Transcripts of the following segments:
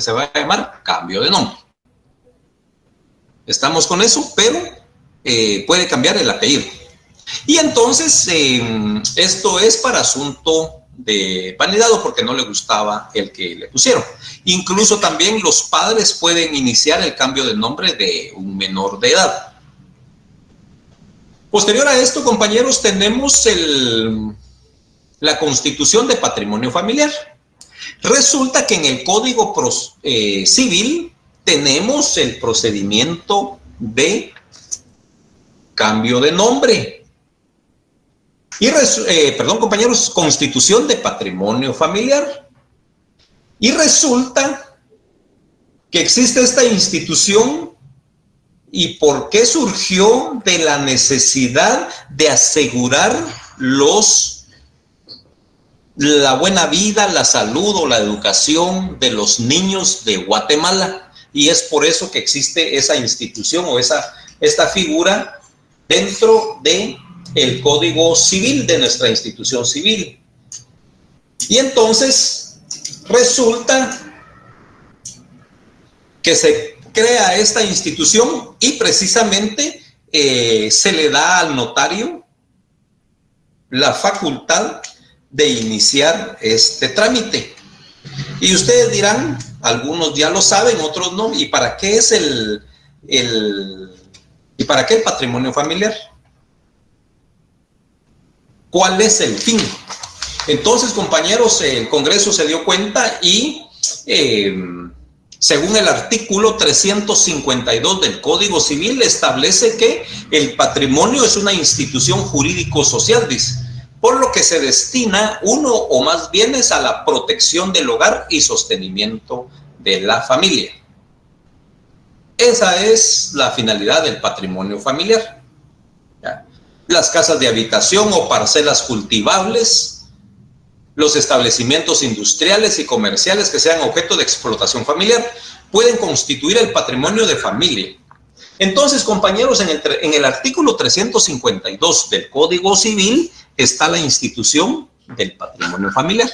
se va a llamar cambio de nombre. Estamos con eso, pero puede cambiar el apellido. Y entonces, esto es para asunto de vanidad o porque no le gustaba el que le pusieron. Incluso también los padres pueden iniciar el cambio de nombre de un menor de edad. Posterior a esto, compañeros, tenemos la constitución de patrimonio familiar. Resulta que en el Código Civil tenemos el procedimiento de cambio de nombre. Y perdón, compañeros, constitución de patrimonio familiar. Y resulta que existe esta institución. ¿Y por qué surgió? De la necesidad de asegurar la buena vida, la salud o la educación de los niños de Guatemala. Y es por eso que existe esa institución o esta figura dentro de el Código Civil de nuestra institución civil. Y entonces resulta que se crea esta institución y precisamente se le da al notario la facultad de iniciar este trámite. Y ustedes dirán, algunos ya lo saben, otros no, ¿y para qué es y para qué el patrimonio familiar? ¿Cuál es el fin? Entonces, compañeros, el Congreso se dio cuenta y según el artículo 352 del Código Civil establece que el patrimonio es una institución jurídico-social, dice, por lo que se destina uno o más bienes a la protección del hogar y sostenimiento de la familia. Esa es la finalidad del patrimonio familiar. ¿Ya? Las casas de habitación o parcelas cultivables, los establecimientos industriales y comerciales que sean objeto de explotación familiar pueden constituir el patrimonio de familia. Entonces, compañeros, en el artículo 352 del Código Civil está la institución del patrimonio familiar.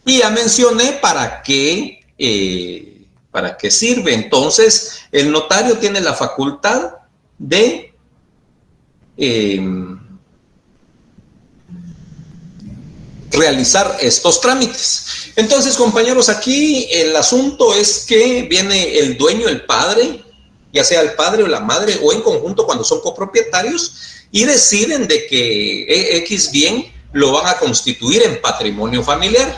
Y ya mencioné para qué sirve. Entonces, el notario tiene la facultad de realizar estos trámites. Entonces, compañeros, aquí el asunto es que viene el dueño, el padre, ya sea el padre o la madre, o en conjunto cuando son copropietarios, y deciden de que X bien lo van a constituir en patrimonio familiar,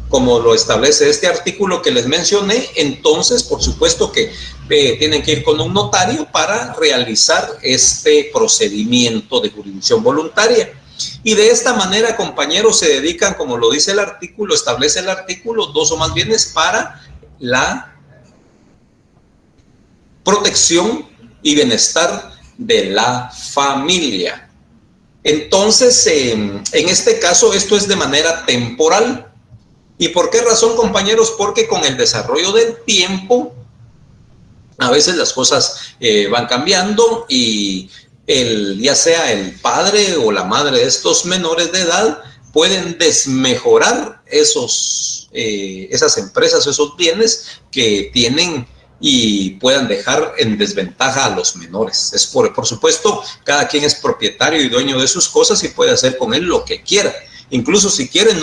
como lo establece este artículo que les mencioné. Entonces, por supuesto que tienen que ir con un notario para realizar este procedimiento de jurisdicción voluntaria. Y de esta manera, compañeros, se dedican, como lo dice el artículo, establece el artículo, dos o más bienes para la protección y bienestar de la familia. Entonces, en este caso, esto es de manera temporal. ¿Y por qué razón, compañeros? Porque con el desarrollo del tiempo, a veces las cosas van cambiando y ya sea el padre o la madre de estos menores de edad pueden desmejorar esas empresas, esos bienes que tienen y puedan dejar en desventaja a los menores. Es por supuesto, cada quien es propietario y dueño de sus cosas y puede hacer con él lo que quiera. Incluso si quiere,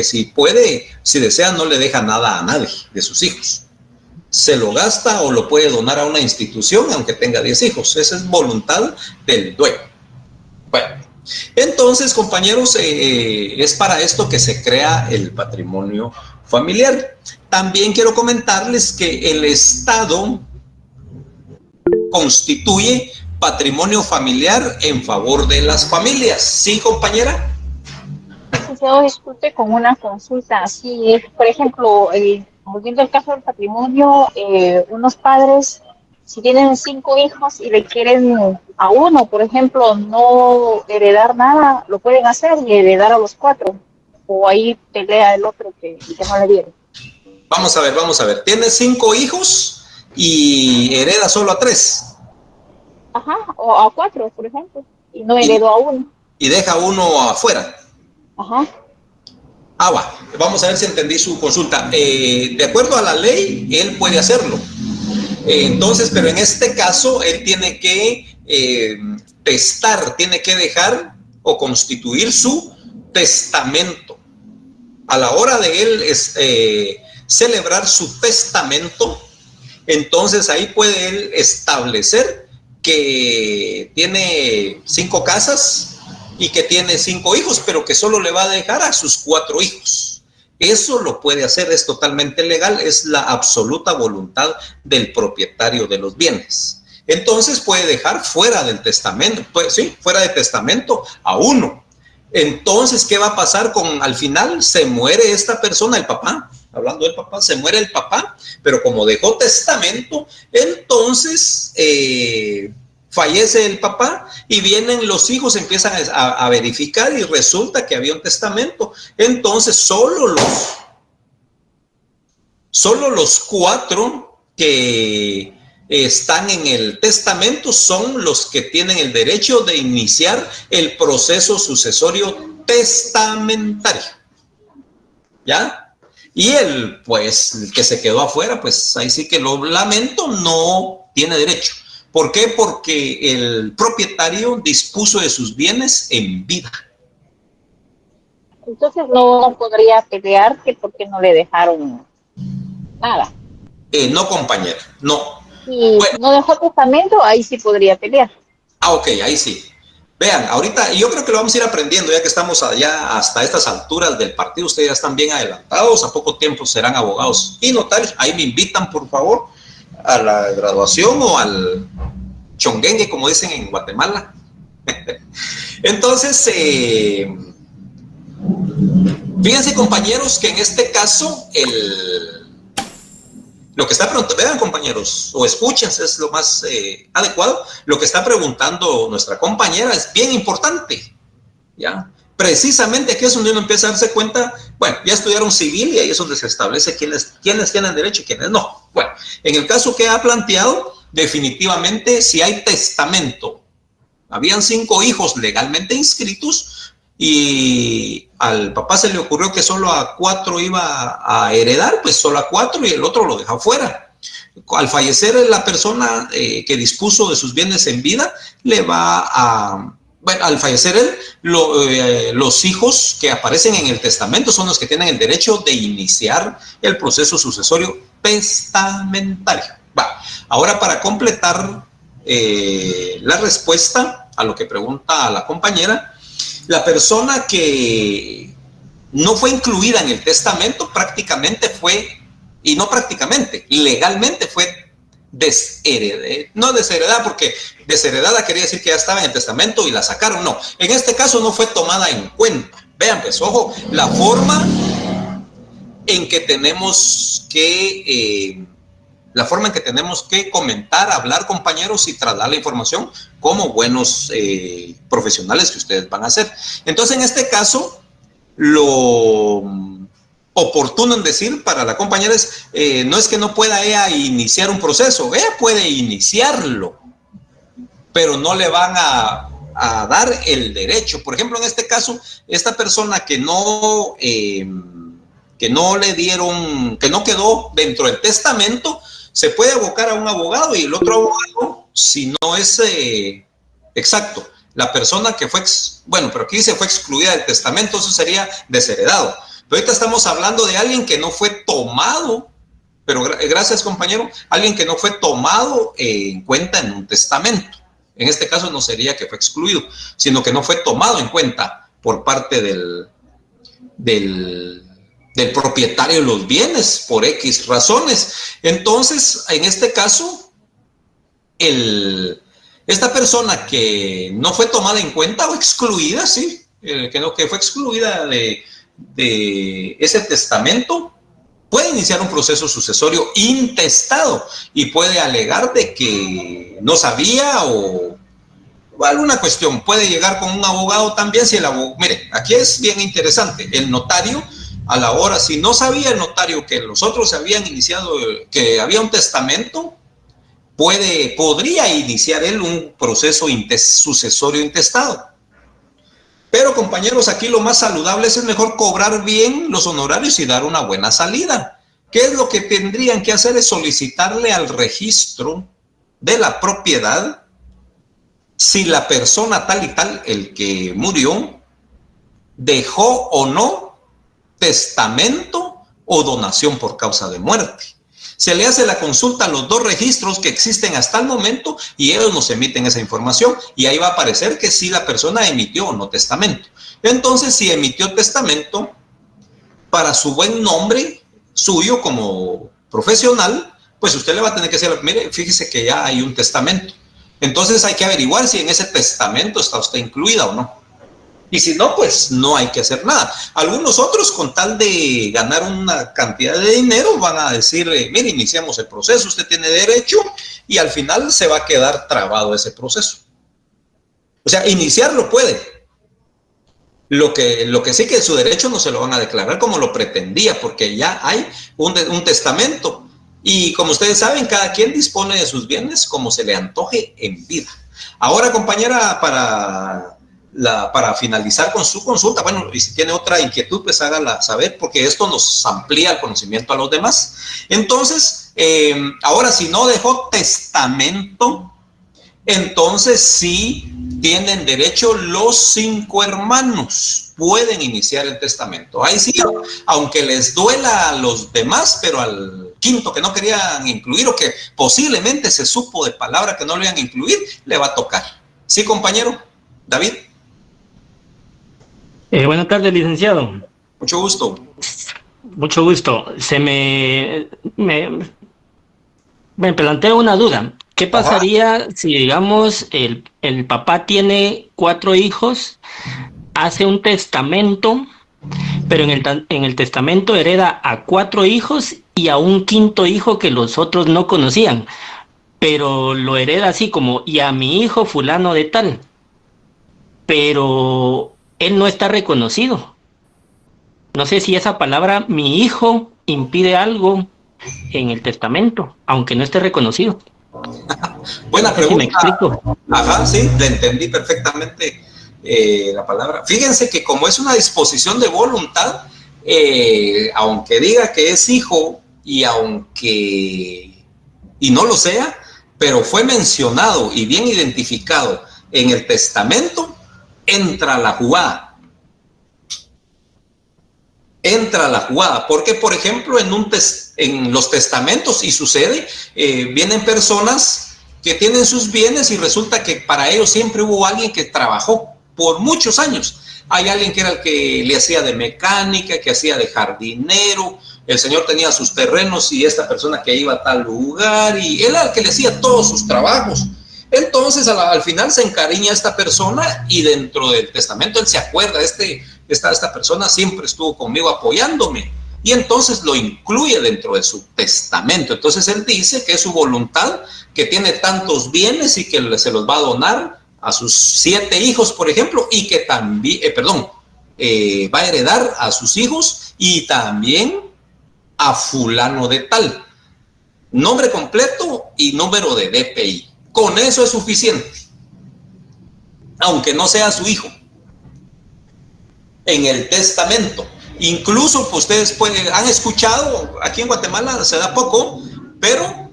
si puede, si desea, no le deja nada a nadie de sus hijos. Se lo gasta o lo puede donar a una institución, aunque tenga 10 hijos. Esa es voluntad del dueño. Bueno, entonces, compañeros, es para esto que se crea el patrimonio familiar. También quiero comentarles que el Estado constituye patrimonio familiar en favor de las familias. ¿Sí, compañera? Licenciado, disculpe con una consulta. Si, por ejemplo, volviendo al caso del patrimonio, unos padres, si tienen 5 hijos y le quieren a uno, por ejemplo, no heredar nada, lo pueden hacer y heredar a los 4. O ahí pelea el otro que no le dieron. Vamos a ver. Tiene 5 hijos y hereda solo a 3. Ajá, o a 4, por ejemplo, y no heredó a uno. Y deja uno afuera. Ajá. Vamos a ver si entendí su consulta. De acuerdo a la ley, él puede hacerlo. Entonces, pero en este caso, él tiene que testar, tiene que dejar o constituir su testamento. A la hora de él celebrar su testamento, entonces ahí puede él establecer que tiene 5 casas y que tiene 5 hijos, pero que solo le va a dejar a sus 4 hijos. Eso lo puede hacer, es totalmente legal, es la absoluta voluntad del propietario de los bienes. Entonces puede dejar fuera del testamento, fuera de testamento a uno. Entonces, ¿qué va a pasar al final? Se muere esta persona, el papá, hablando del papá, se muere el papá, pero como dejó testamento, entonces fallece el papá y vienen los hijos, empiezan a verificar y resulta que había un testamento. Entonces solo los 4 que están en el testamento son los que tienen el derecho de iniciar el proceso sucesorio testamentario. ¿Ya? Y el que se quedó afuera, pues ahí sí que lo lamento, no tiene derecho. ¿Por qué? Porque el propietario dispuso de sus bienes en vida. Entonces no podría pelear que porque no le dejaron nada. No, compañera, no. Y bueno, no dejó testamento, ahí sí podría pelear. Ok, ahí sí. Vean, ahorita yo creo que lo vamos a ir aprendiendo ya que estamos allá hasta estas alturas del partido. Ustedes ya están bien adelantados, a poco tiempo serán abogados y notarios. Ahí me invitan, por favor, a la graduación o al chonguengue, como dicen en Guatemala. Entonces, fíjense, compañeros, que en este caso lo que está preguntando, vean, compañeros, o escuchen, es lo más adecuado. Lo que está preguntando nuestra compañera es bien importante, ¿ya? Precisamente aquí es donde uno empieza a darse cuenta, bueno, ya estudiaron civil y ahí es donde se establece quiénes tienen derecho y quiénes no. Bueno, en el caso que ha planteado, definitivamente, si hay testamento, habían 5 hijos legalmente inscritos y al papá se le ocurrió que solo a 4 iba a heredar, pues solo a 4 y el otro lo deja fuera. Al fallecer la persona que dispuso de sus bienes en vida, al fallecer él, los hijos que aparecen en el testamento son los que tienen el derecho de iniciar el proceso sucesorio testamentario. Ahora, para completar la respuesta a lo que pregunta la compañera, la persona que no fue incluida en el testamento prácticamente fue, y no prácticamente, legalmente fue desheredada, no desheredada, porque desheredada quería decir que ya estaba en el testamento y la sacaron. No, en este caso no fue tomada en cuenta. Vean, pues, ojo, la forma en que tenemos que comentar, hablar, compañeros, y trasladar la información como buenos profesionales que ustedes van a hacer. Entonces, en este caso, lo oportuno en decir para la compañera es, no es que no pueda ella iniciar un proceso, ella puede iniciarlo, pero no le van a dar el derecho. Por ejemplo, en este caso, esta persona que no le dieron, que no quedó dentro del testamento, se puede abocar a un abogado y el otro abogado, si no es exacto, la persona que fue, pero aquí se fue excluida del testamento, eso sería desheredado. Pero ahorita estamos hablando de alguien que no fue tomado, pero gracias, compañero, alguien que no fue tomado en cuenta en un testamento. En este caso no sería que fue excluido, sino que no fue tomado en cuenta por parte del propietario de los bienes por X razones. Entonces, en este caso, esta persona que no fue tomada en cuenta o excluida, sí, que fue excluida de ese testamento, puede iniciar un proceso sucesorio intestado y puede alegar de que no sabía o alguna cuestión. Puede llegar con un abogado también. Si el abogado, mire, aquí es bien interesante, el notario, a la hora, si no sabía el notario que los otros habían iniciado, que había un testamento, podría iniciar él un proceso sucesorio intestado. Pero, compañeros, aquí lo más saludable es mejor cobrar bien los honorarios y dar una buena salida. ¿Qué es lo que tendrían que hacer? Es solicitarle al registro de la propiedad si la persona tal y tal, el que murió, dejó o no testamento o donación por causa de muerte. Se le hace la consulta a los dos registros que existen hasta el momento y ellos nos emiten esa información y ahí va a aparecer que sí la persona emitió o no testamento. Entonces, si emitió testamento, para su buen nombre suyo como profesional, pues usted le va a tener que decir, mire, fíjese que ya hay un testamento. Entonces hay que averiguar si en ese testamento está usted incluida o no. Y si no, pues no hay que hacer nada. Algunos otros, con tal de ganar una cantidad de dinero, van a decirle, mire, iniciamos el proceso, usted tiene derecho, y al final se va a quedar trabado ese proceso. O sea, iniciarlo puede. Lo que sí que su derecho no se lo van a declarar como lo pretendía, porque ya hay un testamento. Y como ustedes saben, cada quien dispone de sus bienes como se le antoje en vida. Ahora, compañera, para finalizar con su consulta, bueno, y si tiene otra inquietud, pues hágala saber, porque esto nos amplía el conocimiento a los demás. Entonces, ahora, si no dejó testamento, entonces sí tienen derecho los 5 hermanos, pueden iniciar el testamento. Ahí sí, aunque les duela a los demás, pero al quinto que no querían incluir o que posiblemente se supo de palabra que no lo iban a incluir, le va a tocar. ¿Sí, compañero? David. Buenas tardes, licenciado. Mucho gusto. Mucho gusto. Me plantea una duda. ¿Qué pasaría si, digamos, el papá tiene 4 hijos, hace un testamento, pero en el testamento hereda a 4 hijos y a un quinto hijo que los otros no conocían, pero lo hereda así como, y a mi hijo fulano de tal, pero él no está reconocido? No sé si esa palabra, mi hijo, impide algo en el testamento, aunque no esté reconocido. Buena pregunta. ¿Sí me explico? Ajá, sí, le entendí perfectamente la palabra. Fíjense que como es una disposición de voluntad, aunque diga que es hijo y no lo sea, pero fue mencionado y bien identificado en el testamento, entra la jugada. Entra la jugada, porque por ejemplo en los testamentos, y sucede, vienen personas que tienen sus bienes y resulta que para ellos siempre hubo alguien que trabajó por muchos años. Hay alguien que era el que le hacía de mecánica, que hacía de jardinero, el señor tenía sus terrenos y esta persona que iba a tal lugar y él era el que le hacía todos sus trabajos. Entonces al final se encariña esta persona y dentro del testamento él se acuerda, esta persona siempre estuvo conmigo apoyándome, y entonces lo incluye dentro de su testamento. Entonces él dice que es su voluntad, que tiene tantos bienes y que se los va a donar a sus 7 hijos, por ejemplo, y que también, va a heredar a sus hijos y también a fulano de tal. Nombre completo y número de DPI. Con eso es suficiente, aunque no sea su hijo. En el testamento. Incluso pues, ustedes han escuchado, aquí en Guatemala se da poco, pero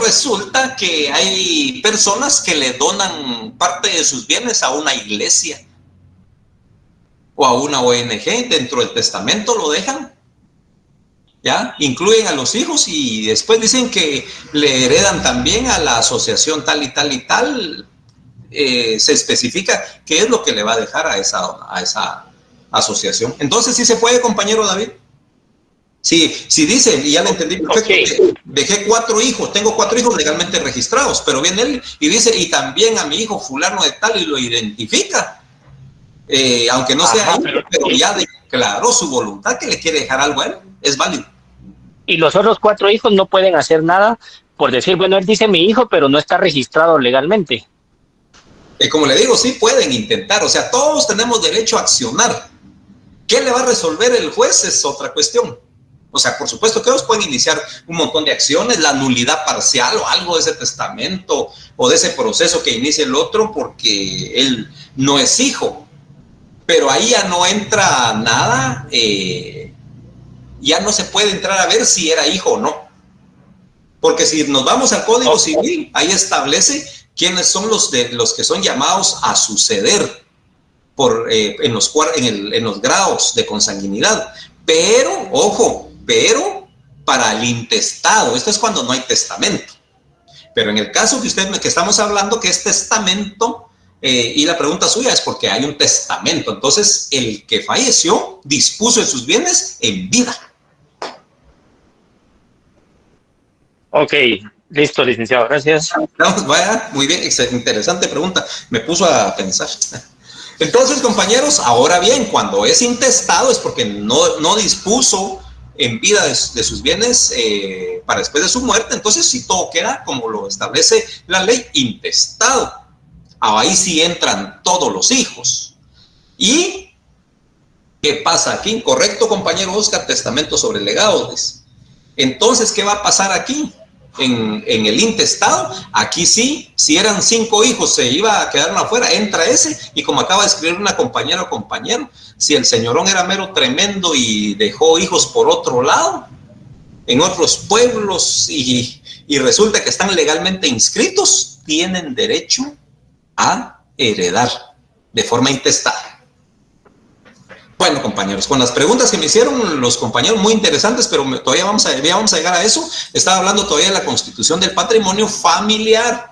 resulta que hay personas que le donan parte de sus bienes a una iglesia o a una ONG, dentro del testamento lo dejan. ¿Ya? Incluyen a los hijos y después dicen que le heredan también a la asociación tal y tal y tal. Se especifica qué es lo que le va a dejar a esa asociación. Entonces, ¿sí se puede, compañero David? Sí, dice, y ya lo entendí perfecto, okay. Dejé 4 hijos, tengo 4 hijos legalmente registrados, pero viene él y dice, y también a mi hijo fulano de tal, y lo identifica. Aunque no sea hijo, pero ya declaró su voluntad que le quiere dejar algo a él, es válido. Y los otros 4 hijos no pueden hacer nada por decir, bueno, él dice mi hijo, pero no está registrado legalmente. Como le digo, sí pueden intentar, o sea, todos tenemos derecho a accionar. ¿Qué le va a resolver el juez? Es otra cuestión. O sea, por supuesto que ellos pueden iniciar un montón de acciones, la nulidad parcial o algo de ese testamento o de ese proceso que inicie el otro porque él no es hijo. Pero ahí ya no entra nada, ya no se puede entrar a ver si era hijo o no. Porque si nos vamos al Código Civil, ahí establece quiénes son los que son llamados a suceder en los grados de consanguinidad. Pero, ojo, para el intestado, esto es cuando no hay testamento. Pero en el caso que estamos hablando que es testamento, y la pregunta suya es porque hay un testamento. Entonces, el que falleció dispuso de sus bienes en vida. Ok, listo, licenciado, gracias. Vaya, muy bien, interesante pregunta, me puso a pensar. Entonces, compañeros, ahora bien, cuando es intestado es porque no dispuso en vida de sus bienes para después de su muerte. Entonces, si todo queda como lo establece la ley, intestado. Ahí sí entran todos los hijos. ¿Y qué pasa aquí? Correcto, compañero Oscar, testamento sobre legados. Entonces, ¿qué va a pasar aquí? En el intestado, aquí sí, si eran 5 hijos, se iba a quedar afuera, entra ese, y como acaba de escribir una compañera o compañero, si el señorón era mero tremendo y dejó hijos por otro lado, en otros pueblos, y resulta que están legalmente inscritos, tienen derecho a heredar de forma intestada. Bueno, compañeros, con las preguntas que me hicieron los compañeros, muy interesantes, pero todavía vamos a llegar a eso. Estaba hablando todavía de la constitución del patrimonio familiar.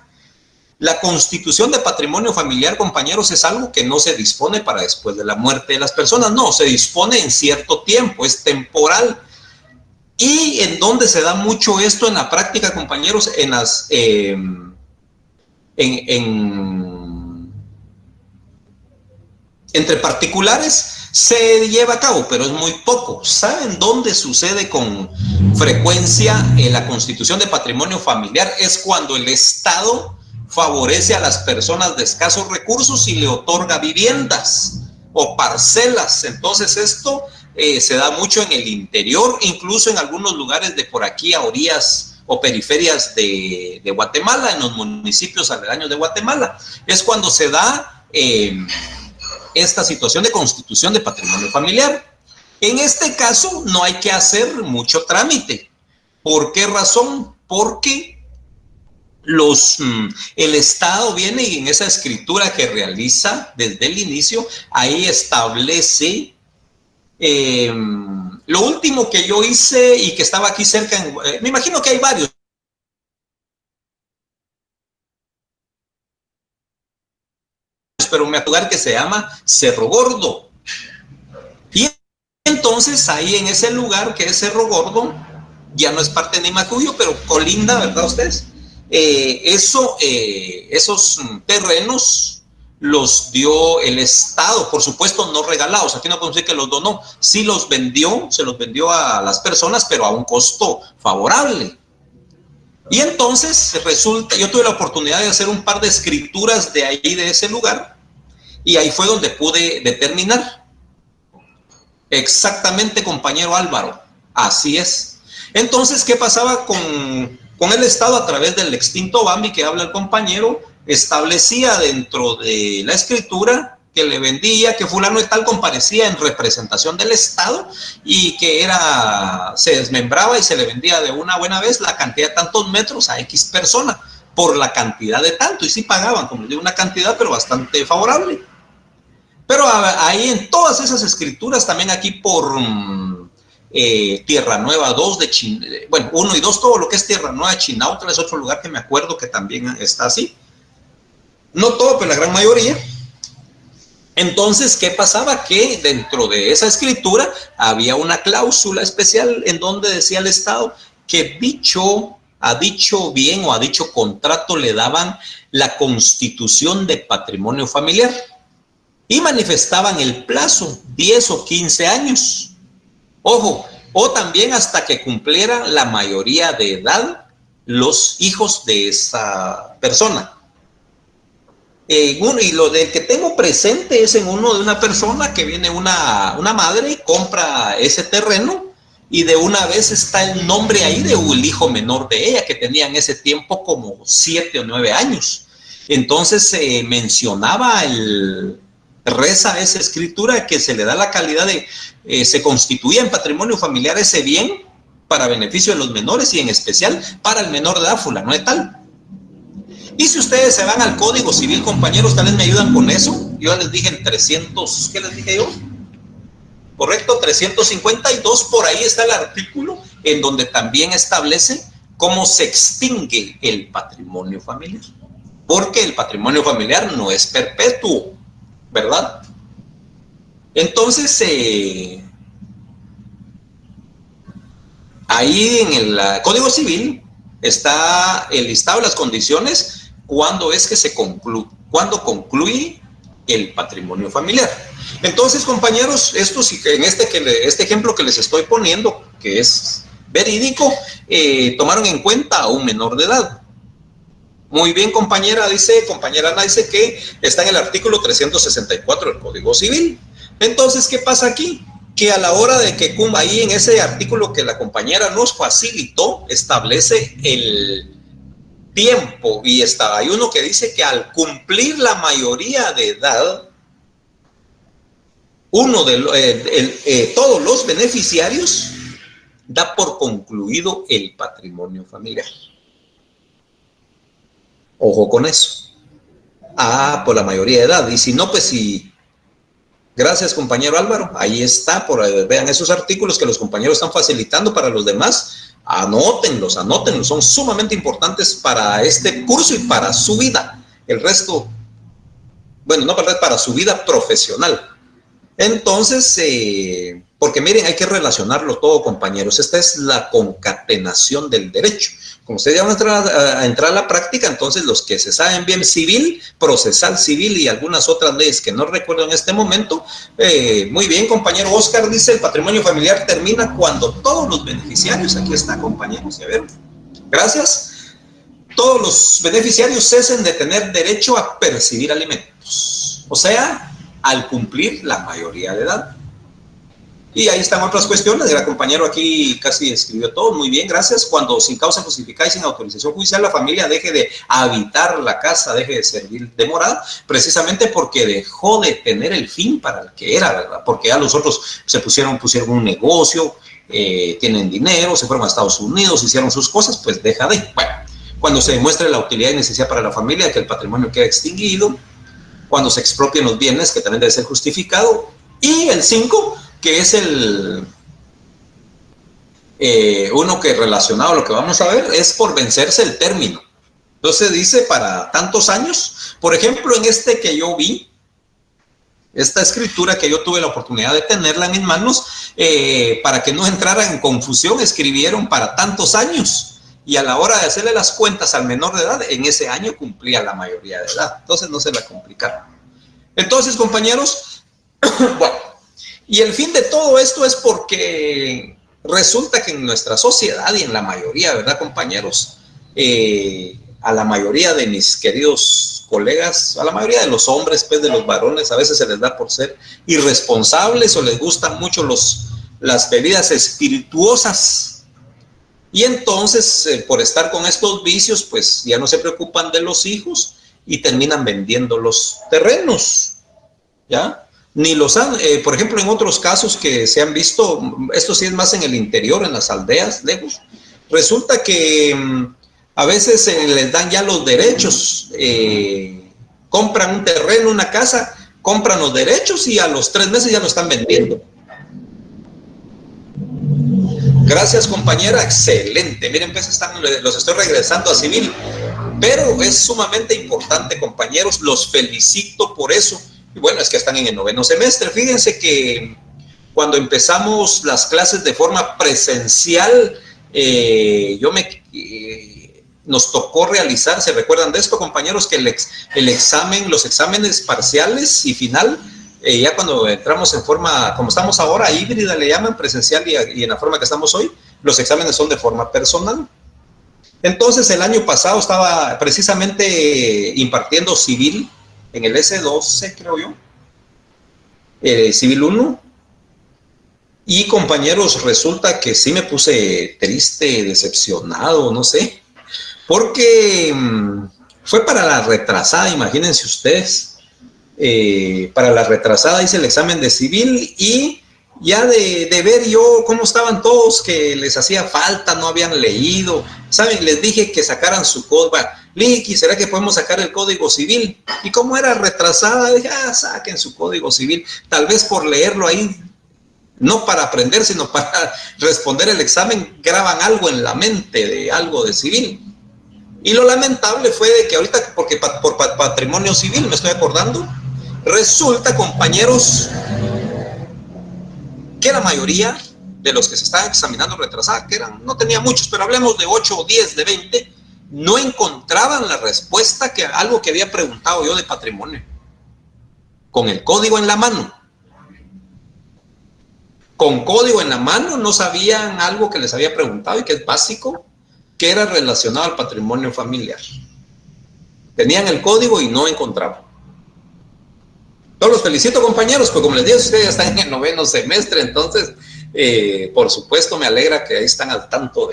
La constitución de patrimonio familiar, compañeros, es algo que no se dispone para después de la muerte de las personas. No, se dispone en cierto tiempo, es temporal. ¿Y en dónde se da mucho esto en la práctica, compañeros? Entre particulares se lleva a cabo, pero es muy poco. ¿Saben dónde sucede con frecuencia en la constitución de patrimonio familiar? Es cuando el Estado favorece a las personas de escasos recursos y le otorga viviendas o parcelas. Entonces esto se da mucho en el interior, incluso en algunos lugares de por aquí a orillas o periferias de Guatemala, en los municipios aledaños de Guatemala. Es cuando se da esta situación de constitución de patrimonio familiar. En este caso no hay que hacer mucho trámite. ¿Por qué razón? Porque el Estado viene y en esa escritura que realiza desde el inicio, ahí establece lo último que yo hice y que estaba aquí cerca, me imagino que hay varios, pero me lugar que se llama Cerro Gordo. Y entonces ahí en ese lugar que es Cerro Gordo, ya no es parte de Nimacuyo, pero colinda, ¿verdad ustedes? Esos terrenos los dio el Estado, por supuesto no regalados, aquí no podemos decir que los donó, sí los vendió, se los vendió a las personas, pero a un costo favorable. Y entonces resulta, yo tuve la oportunidad de hacer un par de escrituras de ahí, de ese lugar, y ahí fue donde pude determinar. Exactamente, compañero Álvaro, así es. Entonces, ¿qué pasaba con el Estado a través del extinto Bambi que habla el compañero? Establecía dentro de la escritura que le vendía, que fulano de tal comparecía en representación del Estado y que se desmembraba y se le vendía de una buena vez la cantidad de tantos metros a X persona por la cantidad de tanto, y sí pagaban, como digo, una cantidad pero bastante favorable. Pero ahí en todas esas escrituras, también aquí por Tierra Nueva 2 bueno, 1 y 2, todo lo que es Tierra Nueva de Chinautla es otro lugar que me acuerdo que también está así. No todo, pero la gran mayoría. Entonces, ¿qué pasaba? Que dentro de esa escritura había una cláusula especial en donde decía el Estado que a dicho bien o a dicho contrato le daban la constitución de patrimonio familiar y manifestaban el plazo, 10 o 15 años. Ojo, o también hasta que cumpliera la mayoría de edad los hijos de esa persona. Y lo de que tengo presente es en uno de una persona que viene una madre y compra ese terreno y de una vez está el nombre ahí del hijo menor de ella, que tenía en ese tiempo como 7 o 9 años. Entonces se mencionaba, reza esa escritura, que se le da la calidad de, se constituía en patrimonio familiar ese bien para beneficio de los menores y en especial para el menor de edad, fulano de tal. Y si ustedes se van al Código Civil, compañeros, tal vez me ayudan con eso. Yo les dije en 300, ¿qué les dije yo? Correcto, 352, por ahí está el artículo en donde también establece cómo se extingue el patrimonio familiar. Porque el patrimonio familiar no es perpetuo, ¿verdad? Entonces, ahí en el Código Civil está el listado de las condiciones cuando es que cuando concluye el patrimonio familiar. Entonces, compañeros, esto sí que en este ejemplo que les estoy poniendo, que es verídico, tomaron en cuenta a un menor de edad. Muy bien, compañera Ana dice que está en el artículo 364 del Código Civil. Entonces, ¿qué pasa aquí? Que a la hora de que ahí en ese artículo que la compañera nos facilitó, establece el tiempo, y hay uno que dice que al cumplir la mayoría de edad, todos los beneficiarios da por concluido el patrimonio familiar. Ojo con eso. Por la mayoría de edad. Y si no, pues sí. Gracias, compañero Álvaro. Ahí está. Vean esos artículos que los compañeros están facilitando para los demás. Anótenlos. Son sumamente importantes para este curso y para su vida. El resto, bueno, no para su vida profesional. Entonces, porque miren, hay que relacionarlo todo, compañeros. Esta es la concatenación del derecho. Como ustedes ya van a entrar a la práctica, entonces los que se saben bien civil, procesal civil y algunas otras leyes que no recuerdo en este momento, muy bien, compañero Oscar dice, el patrimonio familiar termina cuando todos los beneficiarios, aquí está, compañeros, a ver, gracias, todos los beneficiarios cesen de tener derecho a percibir alimentos, o sea, al cumplir la mayoría de edad. Y ahí están otras cuestiones, el compañero aquí casi escribió todo, muy bien, gracias. Cuando sin causa justificada y sin autorización judicial la familia deje de habitar la casa, deje de servir de morada, precisamente porque dejó de tener el fin para el que era, ¿verdad? Porque ya los otros se pusieron un negocio, tienen dinero, se fueron a Estados Unidos, hicieron sus cosas, pues deja de. Bueno, cuando se demuestre la utilidad y necesidad para la familia, que el patrimonio queda extinguido, cuando se expropien los bienes, que también debe ser justificado, y el 5, que es uno que relacionado a lo que vamos a ver, es por vencerse el término. Entonces dice para tantos años, por ejemplo, en este que yo vi, esta escritura que yo tuve la oportunidad de tenerla en mis manos, para que no entrara en confusión, escribieron para tantos años, y a la hora de hacerle las cuentas al menor de edad, en ese año cumplía la mayoría de edad, entonces no se la complicaron. Entonces, compañeros, bueno, y el fin de todo esto es porque resulta que en nuestra sociedad y en la mayoría, ¿verdad, compañeros? A la mayoría de mis queridos colegas, a la mayoría de los hombres, pues de los varones, a veces se les da por ser irresponsables o les gustan mucho las bebidas espirituosas. Y entonces, por estar con estos vicios, pues ya no se preocupan de los hijos y terminan vendiendo los terrenos, ¿ya? Ni los han, por ejemplo, en otros casos que se han visto, esto sí es más en el interior, en las aldeas, lejos, resulta que a veces les dan ya los derechos, compran un terreno, una casa, compran los derechos y a los 3 meses ya lo están vendiendo. Gracias, compañera, excelente. Miren, pues los estoy regresando a civil, pero es sumamente importante, compañeros, los felicito por eso. Y bueno, es que están en el 9º semestre. Fíjense que cuando empezamos las clases de forma presencial, nos tocó realizar, ¿se recuerdan de esto, compañeros? Que el examen, los exámenes parciales y final, ya cuando entramos en forma, como estamos ahora, híbrida le llaman, presencial y en la forma que estamos hoy, los exámenes son de forma personal. Entonces, el año pasado estaba precisamente impartiendo civil en el S12, creo yo, Civil 1, Y compañeros, resulta que sí me puse triste, decepcionado, no sé, porque fue para la retrasada, imagínense ustedes. Para la retrasada hice el examen de civil y ya de ver yo cómo estaban todos, que les hacía falta, no habían leído, ¿saben? Les dije que sacaran su código. Licky, ¿será que podemos sacar el código civil? Y como era retrasada, dije, saquen su código civil, tal vez por leerlo ahí, no para aprender, sino para responder el examen, graban algo en la mente de algo de civil. Y lo lamentable fue de que ahorita, porque por patrimonio civil me estoy acordando, resulta, compañeros, que la mayoría de los que se estaban examinando retrasada, que eran, no tenía muchos, pero hablemos de 8 o 10 de 20, no encontraban la respuesta que algo que había preguntado yo de patrimonio, con el código en la mano. Con código en la mano no sabían algo que les había preguntado y que es básico, que era relacionado al patrimonio familiar. Tenían el código y no encontraban. Todos los felicito, compañeros, pues como les dije, ustedes ya están en el 9º semestre, entonces, por supuesto, me alegra que ahí están al tanto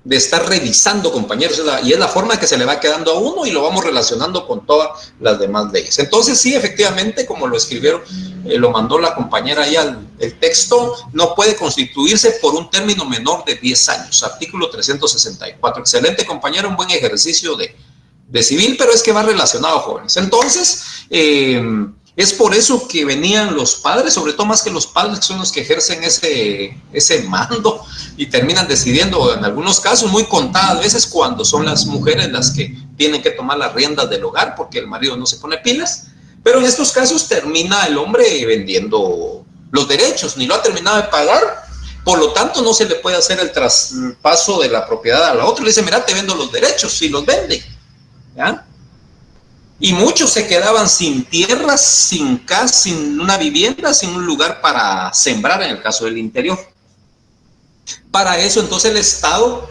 de estar revisando, compañeros, y es la forma que se le va quedando a uno y lo vamos relacionando con todas las demás leyes. Entonces, sí, efectivamente, como lo escribieron, lo mandó la compañera ahí el texto, no puede constituirse por un término menor de 10 años, artículo 364. Excelente, compañero, un buen ejercicio de civil, pero es que va relacionado, jóvenes. Entonces, es por eso que venían los padres, sobre todo más que los padres que son los que ejercen ese mando y terminan decidiendo, en algunos casos, muy contadas veces, cuando son las mujeres las que tienen que tomar las riendas del hogar porque el marido no se pone pilas, pero en estos casos termina el hombre vendiendo los derechos, ni lo ha terminado de pagar, por lo tanto no se le puede hacer el traspaso de la propiedad a la otra. Le dice, mira, te vendo los derechos, y los vende, ¿ya? Y muchos se quedaban sin tierras, sin casa, sin una vivienda, sin un lugar para sembrar en el caso del interior. Para eso, entonces, el Estado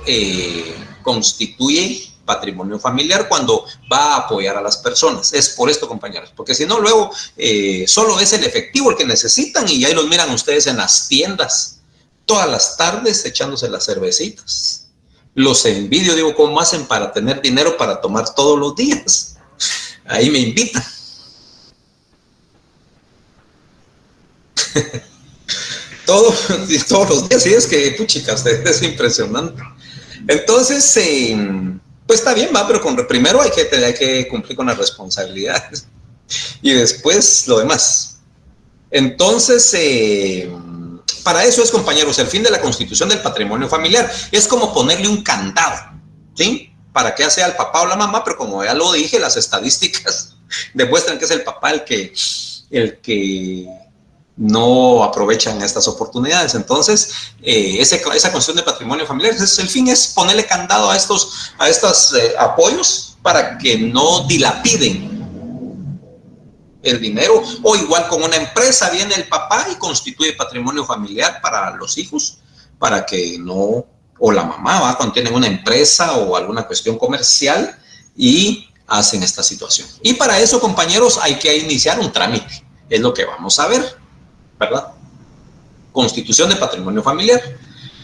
constituye patrimonio familiar cuando va a apoyar a las personas. Es por esto, compañeros, porque si no, luego solo es el efectivo el que necesitan y ahí los miran ustedes en las tiendas todas las tardes echándose las cervecitas. Los envidio, digo, ¿cómo hacen para tener dinero para tomar todos los días? Ahí me invitan. todos los días, sí, es que, puchicas, es impresionante. Entonces, pues está bien, va, pero primero hay que cumplir con las responsabilidades y después lo demás. Entonces, para eso es, compañeros, el fin de la constitución del patrimonio familiar. Es como ponerle un candado, ¿sí? Para que sea el papá o la mamá, pero como ya lo dije, las estadísticas demuestran que es el papá el que no aprovechan estas oportunidades. Entonces, esa cuestión de patrimonio familiar, el fin es ponerle candado a estos apoyos para que no dilapiden el dinero, o igual con una empresa viene el papá y constituye patrimonio familiar para los hijos, para que no, o la mamá, ¿va? Cuando tienen una empresa o alguna cuestión comercial y hacen esta situación. Y para eso, compañeros, hay que iniciar un trámite, es lo que vamos a ver, ¿verdad? Constitución de patrimonio familiar.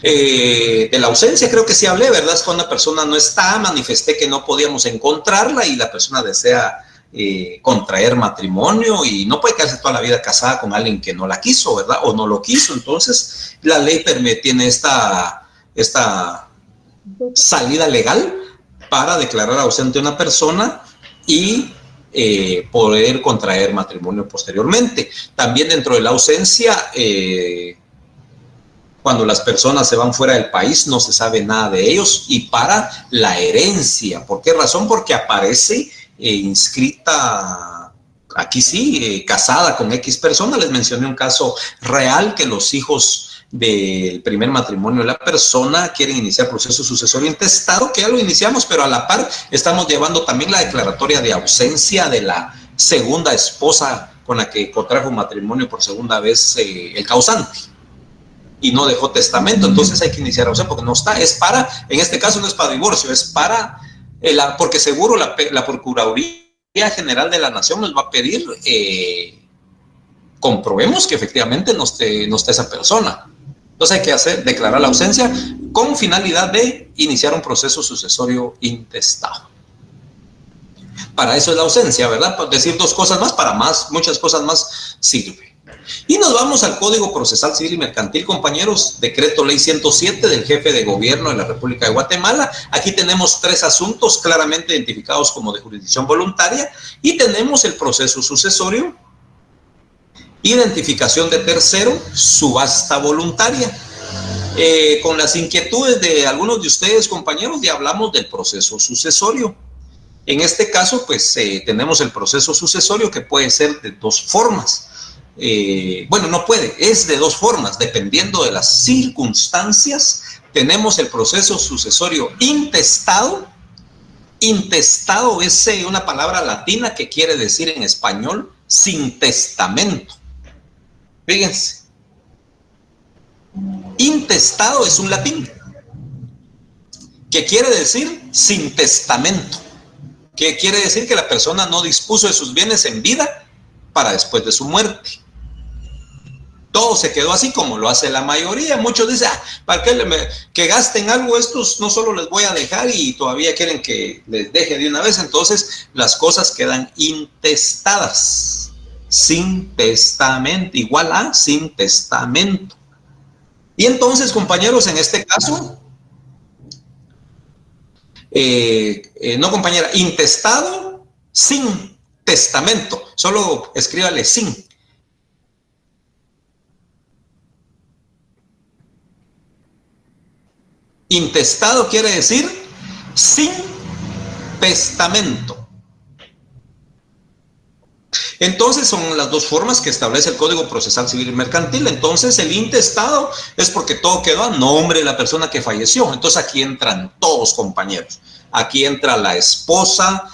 De la ausencia creo que sí hablé, ¿verdad? Es cuando una persona no está, manifesté que no podíamos encontrarla y la persona desea contraer matrimonio y no puede quedarse toda la vida casada con alguien que no la quiso, ¿verdad? O no lo quiso. Entonces, la ley tiene esta salida legal para declarar ausente a una persona y poder contraer matrimonio posteriormente. También dentro de la ausencia, cuando las personas se van fuera del país, no se sabe nada de ellos, y para la herencia. ¿Por qué razón? Porque aparece inscrita, aquí sí, casada con X persona. Les mencioné un caso real que los hijos del primer matrimonio de la persona quieren iniciar proceso sucesorio intestado, que ya lo iniciamos, pero a la par estamos llevando también la declaratoria de ausencia de la segunda esposa con la que contrajo matrimonio por segunda vez el causante y no dejó testamento. Entonces hay que iniciar ausencia porque no está, es para, en este caso no es para divorcio, es para, porque seguro la Procuraduría General de la Nación nos va a pedir comprobemos que efectivamente no esté esa persona. Entonces hay que declarar la ausencia con finalidad de iniciar un proceso sucesorio intestado. Para eso es la ausencia, ¿verdad? Por decir dos cosas más, para muchas cosas más sirve. Y nos vamos al Código Procesal Civil y Mercantil, compañeros. Decreto Ley 107 del Jefe de Gobierno de la República de Guatemala. Aquí tenemos 3 asuntos claramente identificados como de jurisdicción voluntaria y tenemos el proceso sucesorio, identificación de tercero, subasta voluntaria. Con las inquietudes de algunos de ustedes, compañeros, ya hablamos del proceso sucesorio. En este caso, pues tenemos el proceso sucesorio que puede ser de 2 formas. Bueno, no puede, es de 2 formas, dependiendo de las circunstancias. Tenemos el proceso sucesorio intestado. Intestado es una palabra latina que quiere decir en español sin testamento. Fíjense, intestado es un latín que quiere decir sin testamento, que quiere decir que la persona no dispuso de sus bienes en vida para después de su muerte. Todo se quedó así como lo hace la mayoría. Muchos dicen, ¿para qué que gasten algo? Estos no solo les voy a dejar y todavía quieren que les deje de una vez. Entonces las cosas quedan intestadas, sin testamento, igual a sin testamento. Y entonces, compañeros, en este caso, no compañera, intestado sin testamento, solo escríbale sin. Intestado quiere decir sin testamento. Entonces son las 2 formas que establece el Código Procesal Civil y Mercantil. Entonces el intestado es porque todo quedó a nombre de la persona que falleció. Entonces aquí entran todos, compañeros. Aquí entra la esposa,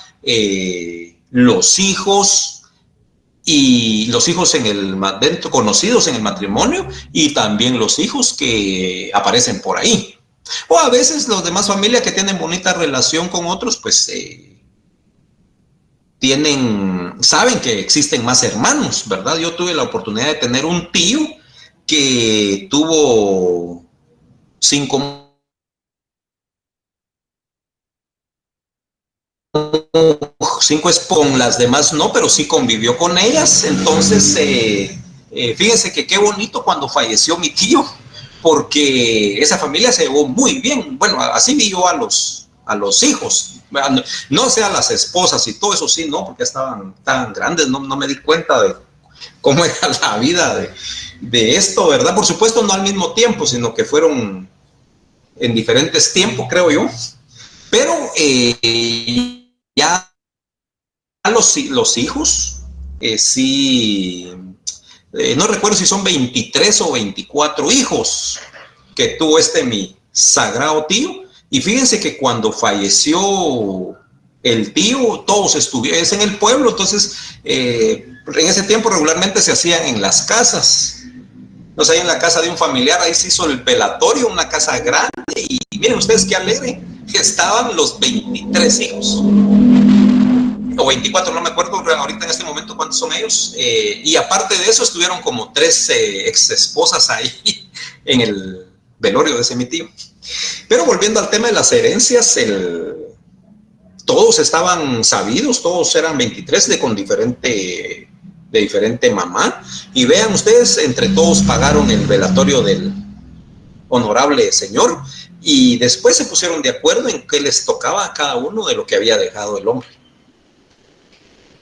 los hijos, y los hijos conocidos en el matrimonio, y también los hijos que aparecen por ahí. O a veces los demás familias que tienen bonita relación con otros, pues saben que existen más hermanos, ¿verdad? Yo tuve la oportunidad de tener un tío que tuvo 5 con las demás no, pero sí convivió con ellas. Entonces, fíjense que qué bonito cuando falleció mi tío, porque esa familia se llevó muy bien. Bueno, así vi yo a los hijos, no sé, a las esposas y todo eso sí, no, porque estaban tan grandes, no me di cuenta de cómo era la vida de esto, ¿verdad? Por supuesto, no al mismo tiempo, sino que fueron en diferentes tiempos, creo yo. Pero ya los hijos, sí, no recuerdo si son 23 o 24 hijos que tuvo mi sagrado tío. Y fíjense que cuando falleció el tío, todos estuvieron, es en el pueblo, entonces en ese tiempo regularmente se hacían en las casas. Entonces ahí en la casa de un familiar, ahí se hizo el velatorio, una casa grande, y miren ustedes qué alegre, que estaban los 23 hijos. O 24, no me acuerdo ahorita en este momento cuántos son ellos. Y aparte de eso estuvieron como 3 ex esposas ahí en el velorio de ese mi tío. Pero volviendo al tema de las herencias, todos estaban sabidos, todos eran 23 de diferente mamá. Y vean ustedes, entre todos pagaron el velatorio del honorable señor y después se pusieron de acuerdo en qué les tocaba a cada uno de lo que había dejado el hombre.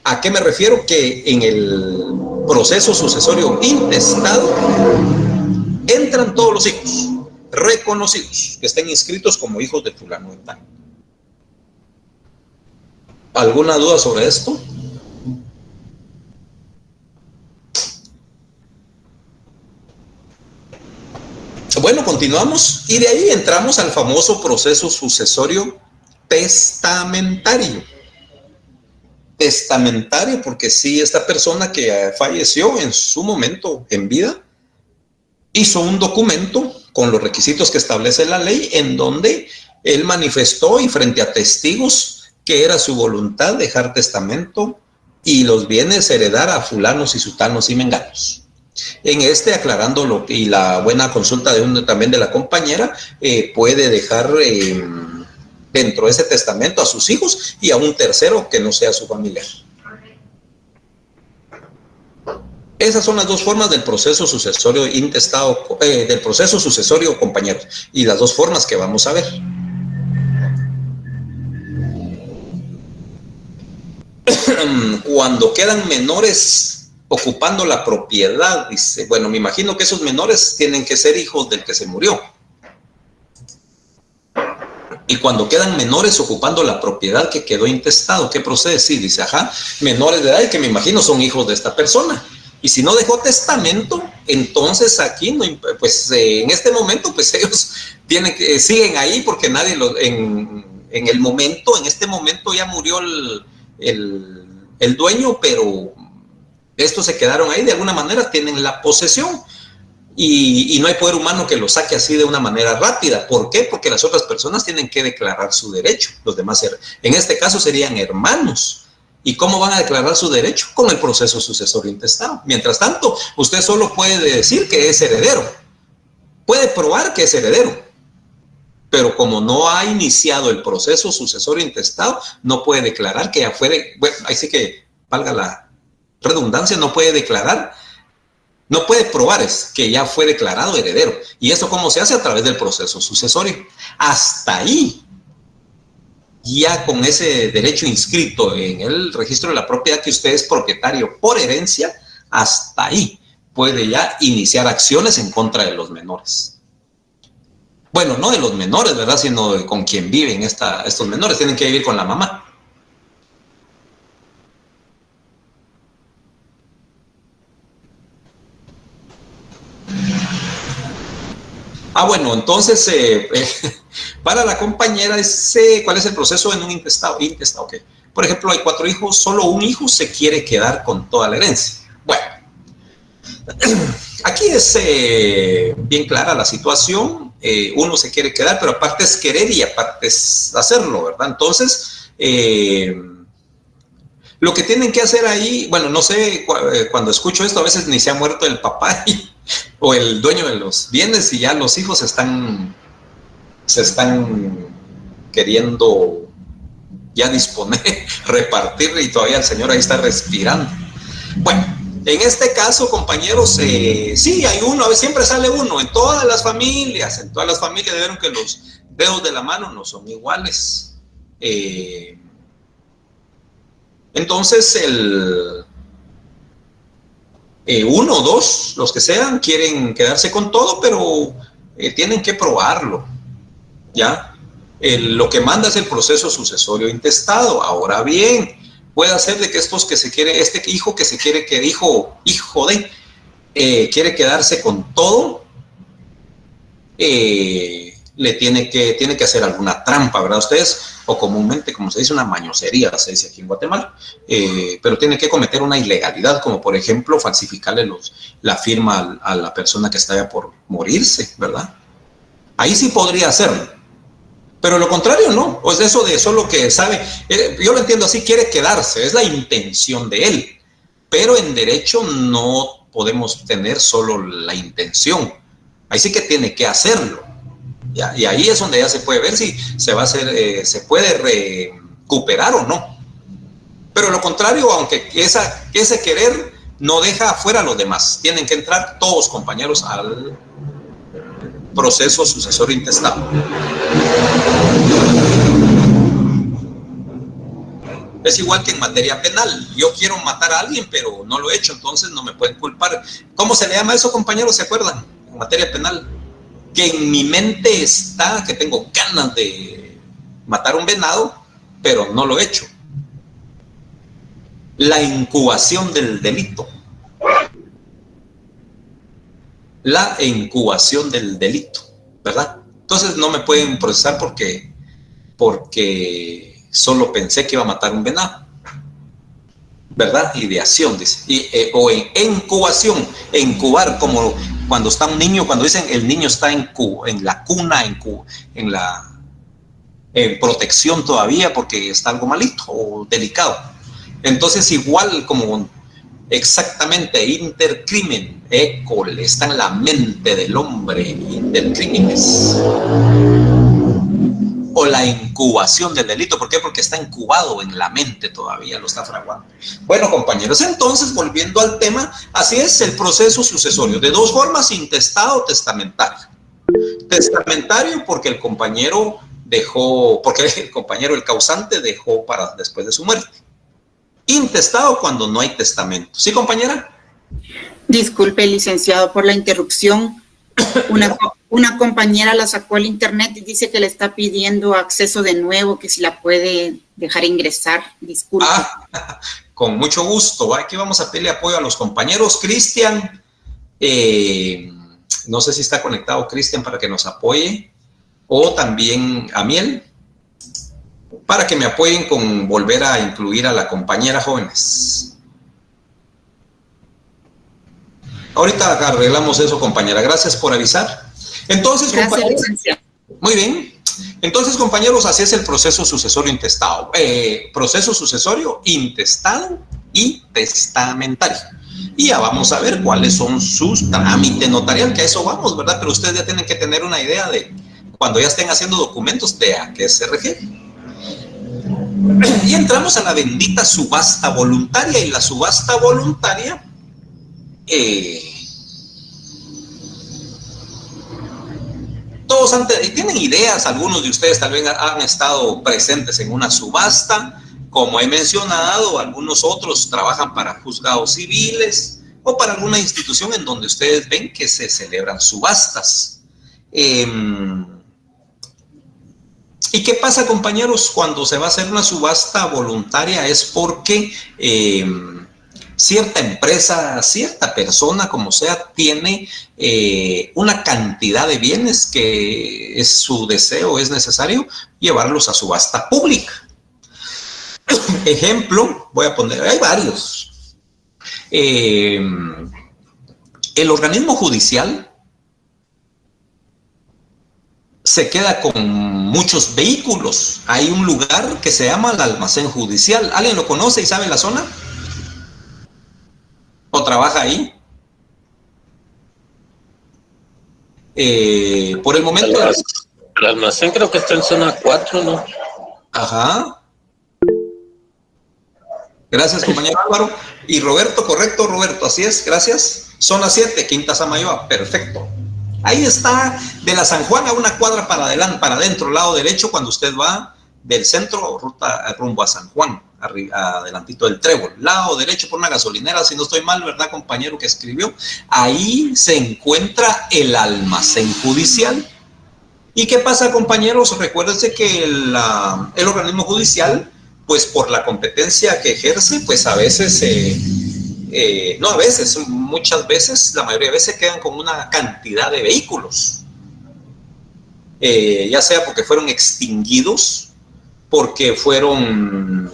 ¿A qué me refiero? Que en el proceso sucesorio intestado entran todos los hijos reconocidos que estén inscritos como hijos de fulano de tal. ¿Alguna duda sobre esto? Bueno, continuamos y de ahí entramos al famoso proceso sucesorio testamentario. Testamentario porque sí, esta persona que falleció en su momento en vida hizo un documento con los requisitos que establece la ley en donde él manifestó y frente a testigos que era su voluntad dejar testamento y los bienes heredar a fulanos y sutanos y menganos. En aclarando lo y la buena consulta también de la compañera, puede dejar dentro de ese testamento a sus hijos y a un tercero que no sea su familiar. Esas son las dos formas del proceso sucesorio intestado, del proceso sucesorio, compañeros, y las dos formas que vamos a ver. Cuando quedan menores ocupando la propiedad, dice, bueno, me imagino que esos menores tienen que ser hijos del que se murió. Y cuando quedan menores ocupando la propiedad que quedó intestado, ¿qué procede? Sí, dice, ajá, menores de edad, que me imagino son hijos de esta persona. Y si no dejó testamento, entonces aquí, no, pues en este momento, pues ellos siguen ahí porque nadie en el momento, en este momento ya murió el dueño, pero estos se quedaron ahí, de alguna manera tienen la posesión. Y no hay poder humano que lo saque así de una manera rápida. ¿Por qué? Porque las otras personas tienen que declarar su derecho. Los demás, en este caso, serían hermanos. ¿Y cómo van a declarar su derecho? Con el proceso sucesorio intestado. Mientras tanto, usted solo puede decir que es heredero. Puede probar que es heredero. Pero como no ha iniciado el proceso sucesorio intestado, no puede declarar que ya fue, bueno, ahí sí que valga la redundancia, no puede declarar, no puede probar que ya fue declarado heredero. ¿Y eso cómo se hace? A través del proceso sucesorio. Hasta ahí, ya con ese derecho inscrito en el registro de la propiedad que usted es propietario por herencia, hasta ahí puede ya iniciar acciones en contra de los menores. Bueno, no de los menores, ¿verdad? Sino con quien viven estos menores. Tienen que vivir con la mamá. Bueno, entonces, para la compañera, ¿cuál es el proceso en un intestado? Okay. Por ejemplo, hay 4 hijos, solo un hijo se quiere quedar con toda la herencia. Bueno, aquí es bien clara la situación. Uno se quiere quedar, pero aparte es querer y aparte es hacerlo, ¿verdad? Entonces, lo que tienen que hacer ahí, bueno, no sé, cuando escucho esto, a veces ni se ha muerto el papá o el dueño de los bienes y ya los hijos se están queriendo ya disponer, repartir, y todavía el señor ahí está respirando. Bueno, en este caso, compañeros, sí, hay uno, a veces siempre sale uno, en todas las familias vieron que los dedos de la mano no son iguales. Entonces, uno o dos, los que sean, quieren quedarse con todo, pero tienen que probarlo, ¿ya? Lo que manda es el proceso sucesorio intestado. Ahora bien, puede hacer de que estos que se quiere, este hijo que se quiere, que hijo de, quiere quedarse con todo, le tiene que hacer alguna trampa, ¿verdad? Ustedes, o comúnmente, como se dice, una mañosería, se dice aquí en Guatemala, pero tiene que cometer una ilegalidad, como por ejemplo falsificarle la firma a la persona que está ya por morirse, ¿verdad? Ahí sí podría hacerlo, pero lo contrario no, pues eso de solo que sabe, yo lo entiendo así, quiere quedarse, es la intención de él, pero en derecho no podemos tener solo la intención, ahí sí que tiene que hacerlo. ¿Ya? Y ahí es donde ya se puede ver si se va a hacer, se puede recuperar o no. Pero lo contrario, aunque ese querer no deja afuera a los demás, tienen que entrar todos, compañeros, al proceso sucesorio intestado. Es igual que en materia penal. Yo quiero matar a alguien, pero no lo he hecho, entonces no me pueden culpar. ¿Cómo se le llama eso, compañeros? ¿Se acuerdan? En materia penal. Que en mi mente está que tengo ganas de matar un venado, pero no lo he hecho. La incubación del delito. La incubación del delito, ¿verdad? Entonces no me pueden procesar porque solo pensé que iba a matar un venado, ¿verdad? Ideación, dice. O en incubación, incubar, como cuando está un niño, cuando dicen el niño está en la cuna, en protección todavía porque está algo malito o delicado. Entonces, igual como exactamente intercrimen, école, está en la mente del hombre, intercrímenes. O la incubación del delito. ¿Por qué? Porque está incubado en la mente todavía, lo está fraguando. Bueno, compañeros, entonces, volviendo al tema, así es el proceso sucesorio, de dos formas, intestado o testamentario. Testamentario porque el compañero dejó, porque el compañero, el causante, dejó para después de su muerte. Intestado cuando no hay testamento. ¿Sí, compañera? Disculpe, licenciado, por la interrupción. Una compañera la sacó al internet y dice que le está pidiendo acceso de nuevo, que si la puede dejar ingresar. Disculpe. Con mucho gusto. Aquí vamos a pedirle apoyo a los compañeros. Cristian, no sé si está conectado Cristian para que nos apoye, o también Amiel, para que me apoyen con volver a incluir a la compañera, jóvenes. Ahorita arreglamos eso, compañera. Gracias por avisar. Entonces, compañeros, muy bien. Entonces, compañeros, así es el proceso sucesorio intestado. Proceso sucesorio intestado y testamentario. Y ya vamos a ver cuáles son sus trámites notarial, que a eso vamos, ¿verdad? Pero ustedes ya tienen que tener una idea de, cuando ya estén haciendo documentos, de a qué se refiere. Y entramos a la bendita subasta voluntaria. Y la subasta voluntaria... todos tienen ideas, algunos de ustedes tal vez han estado presentes en una subasta, como he mencionado, algunos otros trabajan para juzgados civiles o para alguna institución en donde ustedes ven que se celebran subastas. ¿Y qué pasa, compañeros, cuando se va a hacer una subasta voluntaria? Es porque cierta empresa, cierta persona, como sea, tiene una cantidad de bienes que es su deseo, es necesario llevarlos a subasta pública. Ejemplo, voy a poner, hay varios. El organismo judicial se queda con muchos vehículos. Hay un lugar que se llama el almacén judicial. ¿Alguien lo conoce y sabe la zona? ¿O trabaja ahí? Por el momento... El almacén creo que está en zona 4, ¿no? Ajá. Gracias, compañero Álvaro. Y Roberto, correcto, Roberto, así es, gracias. Zona 7, Quinta Samayoa, perfecto. Ahí está, de la San Juan a una cuadra para adelante, para adentro, lado derecho, cuando usted va del centro ruta rumbo a San Juan, adelantito del Trébol, lado derecho por una gasolinera, si no estoy mal, ¿verdad, compañero que escribió? Ahí se encuentra el almacén judicial. ¿Y qué pasa, compañeros? Recuérdense que el organismo judicial, pues por la competencia que ejerce, pues a veces, no a veces, muchas veces, la mayoría de veces quedan con una cantidad de vehículos, ya sea porque fueron extinguidos, porque fueron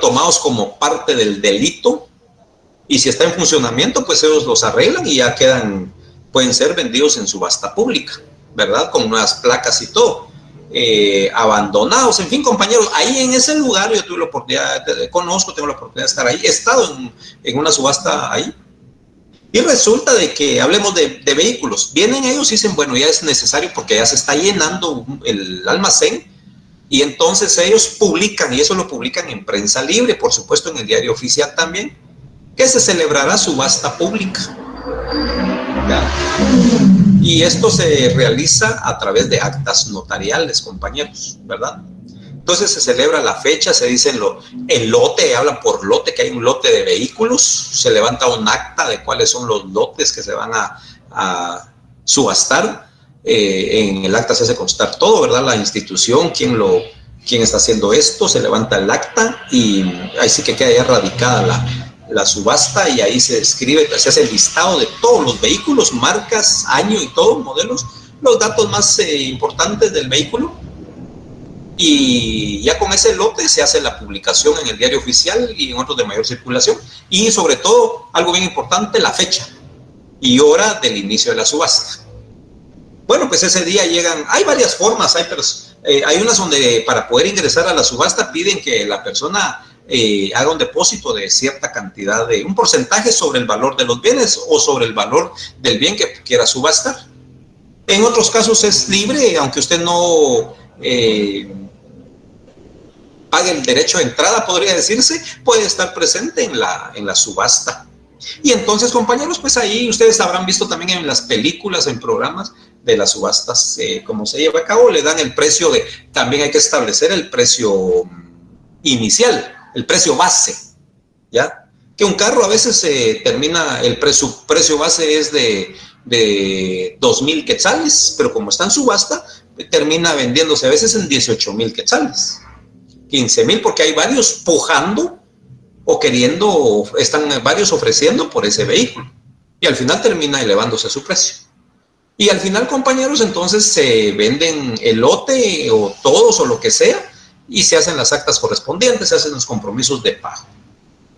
tomados como parte del delito, y si está en funcionamiento, pues ellos los arreglan y ya quedan, pueden ser vendidos en subasta pública, ¿verdad? Con nuevas placas y todo, abandonados, en fin, compañeros, ahí en ese lugar yo tuve la oportunidad, tengo la oportunidad de estar ahí, he estado en una subasta ahí. Y resulta de que, hablemos de vehículos, vienen ellos y dicen, bueno, ya es necesario porque ya se está llenando el almacén, y entonces ellos publican, y eso lo publican en prensa libre, por supuesto en el diario oficial también, que se celebrará subasta pública. ¿Ya? Y esto se realiza a través de actas notariales, compañeros, ¿verdad? Entonces se celebra la fecha, se dice el lote, hablan por lote, que hay un lote de vehículos, se levanta un acta de cuáles son los lotes que se van a subastar, en el acta se hace constar todo, ¿verdad? La institución, quién está haciendo esto, se levanta el acta y ahí sí que queda ya radicada la subasta, y ahí se escribe, se hace el listado de todos los vehículos, marcas, año y todo, modelos, los datos más importantes del vehículo. Y ya con ese lote se hace la publicación en el diario oficial y en otros de mayor circulación. Y sobre todo, algo bien importante, la fecha y hora del inicio de la subasta. Bueno, pues ese día llegan, hay varias formas, Hay unas donde para poder ingresar a la subasta piden que la persona haga un depósito de cierta cantidad, de un porcentaje sobre el valor de los bienes o sobre el valor del bien que quiera subastar. En otros casos es libre, aunque usted no pague el derecho de entrada, podría decirse, puede estar presente en la subasta. Y entonces, compañeros, pues ahí ustedes habrán visto también en las películas, en programas de las subastas, cómo se lleva a cabo, le dan el precio también hay que establecer el precio inicial, el precio base, ¿ya? Que un carro a veces termina, el precio base es de 2,000 quetzales, pero como está en subasta, termina vendiéndose a veces en 18,000 quetzales, 15,000, porque hay varios pujando o queriendo, están varios ofreciendo por ese vehículo, y al final termina elevándose su precio. Y al final, compañeros, entonces se venden el lote o todos o lo que sea, y se hacen las actas correspondientes, se hacen los compromisos de pago.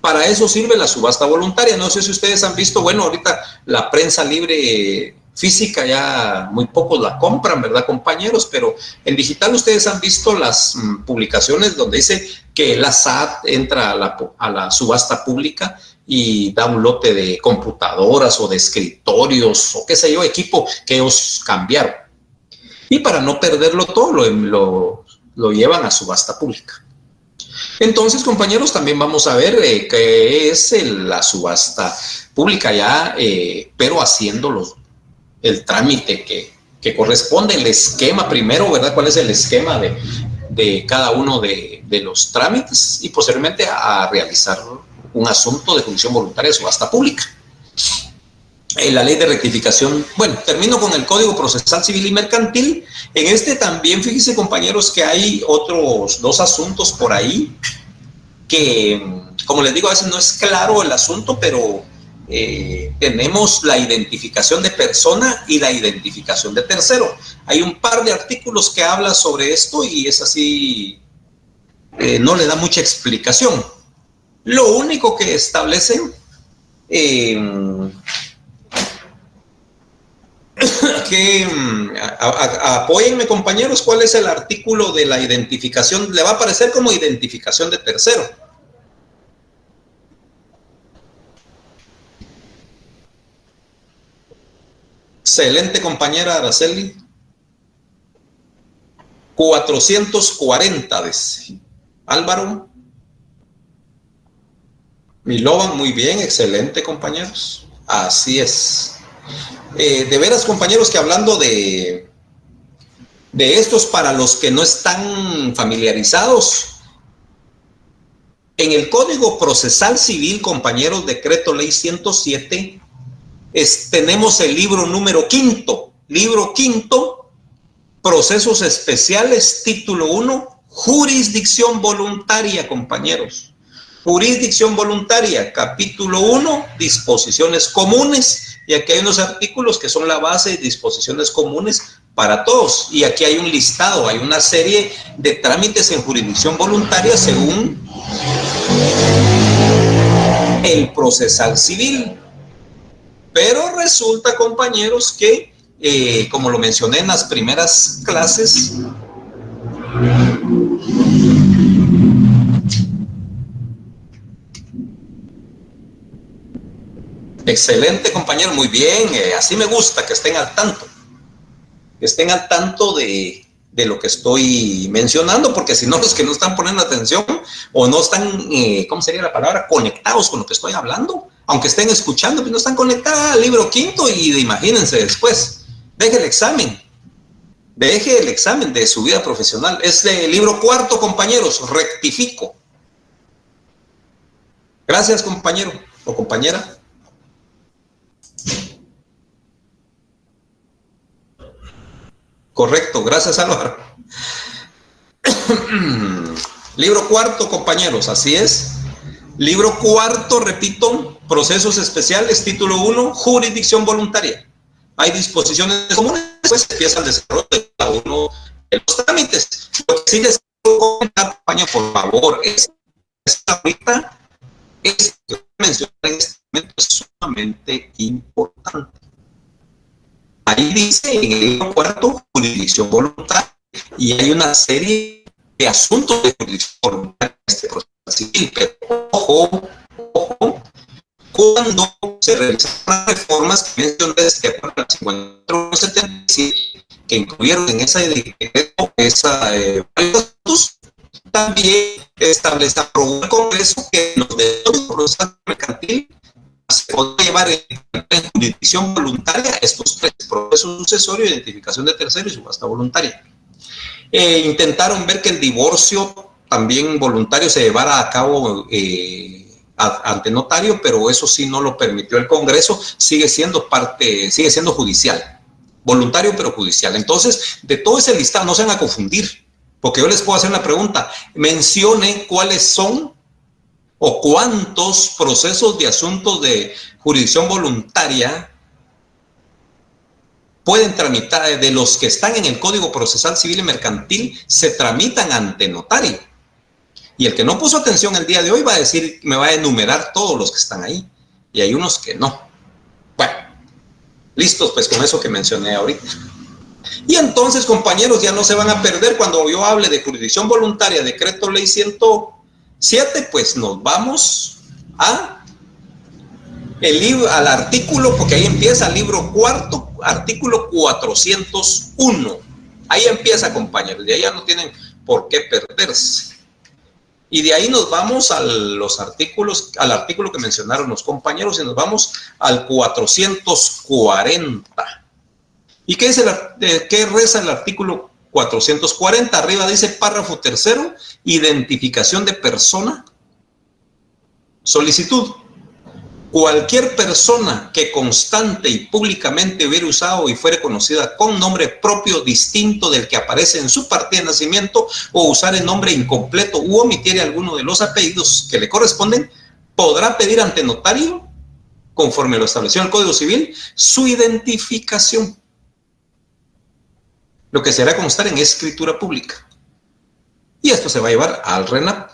Para eso sirve la subasta voluntaria. No sé si ustedes han visto, bueno, ahorita la prensa libre física ya muy pocos la compran, ¿verdad, compañeros? Pero en digital ustedes han visto las publicaciones donde dice que la SAT entra a la subasta pública y da un lote de computadoras o de escritorios o qué sé yo, equipo que ellos cambiaron. Y para no perderlo todo, lo llevan a subasta pública. Entonces, compañeros, también vamos a ver qué es la subasta pública ya, pero haciendo el trámite que corresponde, el esquema primero, ¿verdad? ¿Cuál es el esquema de cada uno de los trámites? Y posteriormente a realizar un asunto de función voluntaria de subasta pública. La ley de rectificación, bueno, termino con el Código Procesal Civil y Mercantil. En este también, fíjense, compañeros, que hay otros 2 asuntos por ahí que, como les digo, a veces no es claro el asunto, pero tenemos la identificación de persona y la identificación de tercero. Hay un par de artículos que habla sobre esto y es así, no le da mucha explicación. Lo único que establece que apóyenme, compañeros, ¿cuál es el artículo de la identificación? Le va a aparecer como identificación de tercero. Excelente, compañera Araceli. 440, dice Álvaro. Milovan, muy bien, excelente, compañeros. Así es. De veras, compañeros, que hablando de estos, para los que no están familiarizados, en el Código Procesal Civil, compañeros, Decreto Ley 107, tenemos el libro número 5, libro 5, Procesos Especiales, título 1, Jurisdicción Voluntaria, compañeros. Jurisdicción voluntaria, capítulo 1, disposiciones comunes. Y aquí hay unos artículos que son la base de disposiciones comunes para todos. Y aquí hay un listado, hay una serie de trámites en jurisdicción voluntaria según el procesal civil. Pero resulta, compañeros, que, como lo mencioné en las primeras clases, excelente, compañero, muy bien, así me gusta, que estén al tanto. Que estén al tanto de lo que estoy mencionando, porque si no, los que no están poniendo atención o no están, ¿cómo sería la palabra? Conectados con lo que estoy hablando, aunque estén escuchando, pues no están conectados al libro 5 y imagínense después, deje el examen de su vida profesional. Es del libro 4, compañeros, rectifico. Gracias, compañero o compañera. Correcto, gracias, Álvaro. Libro 4, compañeros, así es. Libro 4, repito, Procesos Especiales, título 1, Jurisdicción Voluntaria. Hay disposiciones comunes, después empieza el desarrollo de cada uno de los trámites. Lo que sí les quiero comentar, compañero, por favor, ahorita es que mencionar en este momento es sumamente importante. Ahí dice en el libro 4, jurisdicción voluntaria. y hay una serie de asuntos de jurisdicción voluntaria en este proceso civil, pero ojo, cuando se realizaron reformas que mencioné de acuerdo al 5477, que incluyeron en esa varios, también establece aprobó el Congreso que los derechos procesal mercantil se puede llevar en jurisdicción voluntaria estos tres: proceso sucesorio, identificación de tercero y subasta voluntaria. Intentaron ver que el divorcio también voluntario se llevara a cabo ante notario, pero eso sí no lo permitió el Congreso. Sigue siendo judicial, voluntario pero judicial. Entonces, de todo ese listado, no se van a confundir, porque yo les puedo hacer una pregunta: mencione cuáles son o cuántos procesos de asuntos de jurisdicción voluntaria pueden tramitar, de los que están en el Código Procesal Civil y Mercantil, se tramitan ante notario. Y el que no puso atención el día de hoy va a decir, me va a enumerar todos los que están ahí, y hay unos que no. Bueno, listos pues con eso que mencioné ahorita. Y entonces, compañeros, ya no se van a perder cuando yo hable de jurisdicción voluntaria, decreto ley 107, pues nos vamos al artículo, porque ahí empieza el libro cuarto, artículo 401. Ahí empieza, compañeros, de ahí ya no tienen por qué perderse. Y de ahí nos vamos a los artículos, al artículo que mencionaron los compañeros, y nos vamos al 440. ¿Y qué dice qué reza el artículo 440? Arriba dice párrafo tercero, identificación de persona. Solicitud: cualquier persona que constante y públicamente hubiera usado y fuere conocida con nombre propio distinto del que aparece en su partida de nacimiento, o usar el nombre incompleto u omitiere alguno de los apellidos que le corresponden, podrá pedir ante notario, conforme lo estableció el Código Civil, su identificación, lo que se hará constar en escritura pública. Y esto se va a llevar al RENAP.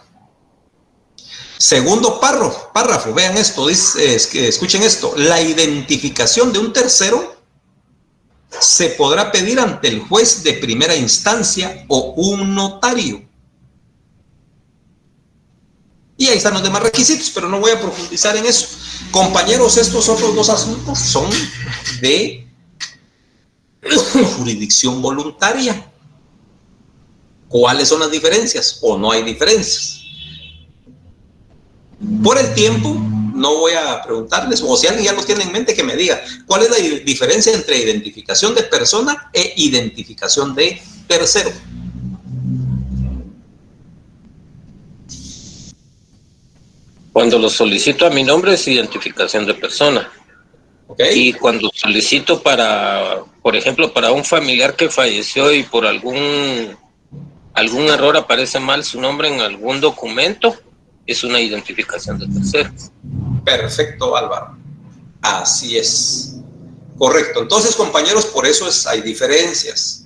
Segundo párrafo, vean esto, dice, escuchen esto: la identificación de un tercero se podrá pedir ante el juez de primera instancia o un notario. Y ahí están los demás requisitos, pero no voy a profundizar en eso. Compañeros, estos otros dos asuntos son de jurisdicción voluntaria. ¿Cuáles son las diferencias? ¿O no hay diferencias? Por el tiempo, no voy a preguntarles, o si alguien ya lo tiene en mente, que me diga cuál es la diferencia entre identificación de persona e identificación de tercero. Cuando lo solicito a mi nombre es identificación de persona. Okay. Y cuando solicito para, por ejemplo, para un familiar que falleció y por algún error aparece mal su nombre en algún documento, es una identificación de terceros. Perfecto, Álvaro. Así es. Correcto. Entonces, compañeros, por eso hay diferencias.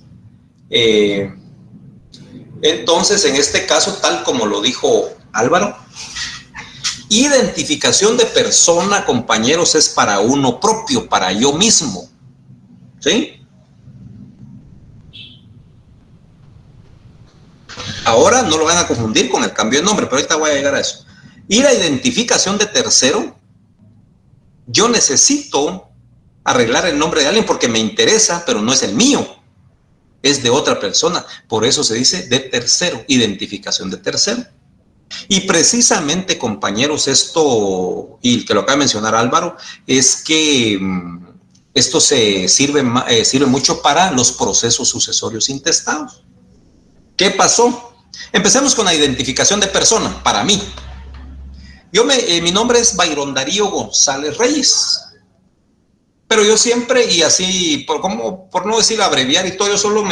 Entonces, en este caso, tal como lo dijo Álvaro, identificación de persona, compañeros, es para uno propio, para yo mismo. ¿Sí? Ahora no lo van a confundir con el cambio de nombre, pero ahorita voy a llegar a eso. Y la identificación de tercero, yo necesito arreglar el nombre de alguien porque me interesa, pero no es el mío, es de otra persona. Por eso se dice de tercero, identificación de tercero. Y precisamente, compañeros, esto, y que lo acaba de mencionar Álvaro, es que esto sirve mucho para los procesos sucesorios intestados. ¿Qué pasó? Empecemos con la identificación de persona. Para mí, mi nombre es Byron Darío González Reyes, pero yo siempre, y así, por no decir abreviar y todo, yo solo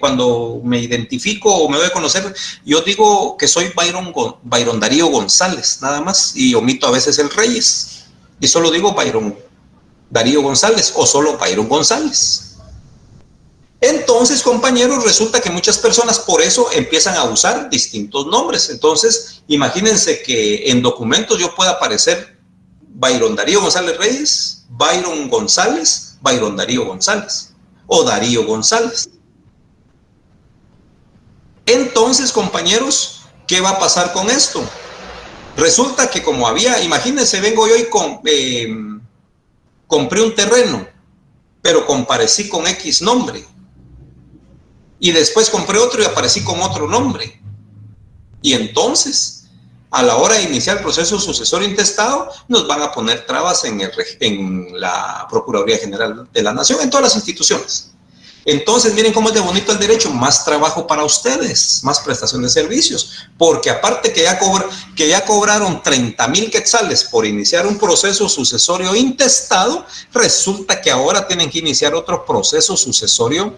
cuando me identifico o me doy a conocer, yo digo que soy Byron Darío González, nada más, y omito a veces el Reyes, y solo digo Byron Darío González, o solo Byron González. Entonces, compañeros, resulta que muchas personas por eso empiezan a usar distintos nombres. Entonces, imagínense que en documentos yo pueda aparecer Byron Darío González Reyes, Byron González, Byron Darío González, o Darío González. Entonces, compañeros, ¿qué va a pasar con esto? Resulta que como había, imagínense, vengo yo y compré un terreno, pero comparecí con X nombre. Y después compré otro y aparecí con otro nombre. Y entonces, a la hora de iniciar el proceso sucesorio intestado, nos van a poner trabas en la Procuraduría General de la Nación, en todas las instituciones. Entonces, miren cómo es de bonito el derecho, más trabajo para ustedes, más prestación de servicios, porque aparte que ya cobraron 30,000 quetzales por iniciar un proceso sucesorio intestado, resulta que ahora tienen que iniciar otro proceso sucesorio,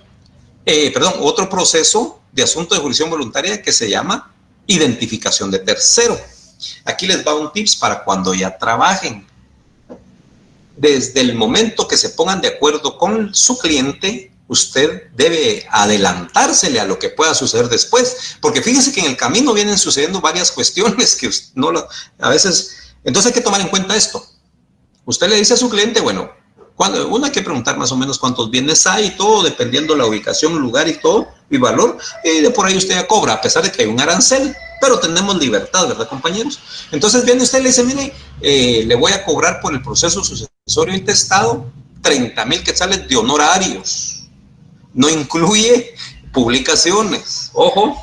otro proceso de asunto de jurisdicción voluntaria que se llama identificación de tercero. Aquí les va un tips para cuando ya trabajen. Desde el momento que se pongan de acuerdo con su cliente, usted debe adelantársele a lo que pueda suceder después, porque fíjese que en el camino vienen sucediendo varias cuestiones que a veces, entonces hay que tomar en cuenta esto. Usted le dice a su cliente, bueno, uno hay que preguntar más o menos cuántos bienes hay y todo, dependiendo la ubicación, lugar y todo, y valor, y de por ahí usted ya cobra, a pesar de que hay un arancel, pero tenemos libertad, ¿verdad, compañeros? Entonces viene usted y le dice, mire, le voy a cobrar por el proceso sucesorio intestado 30,000 quetzales de honorarios. No incluye publicaciones, ojo.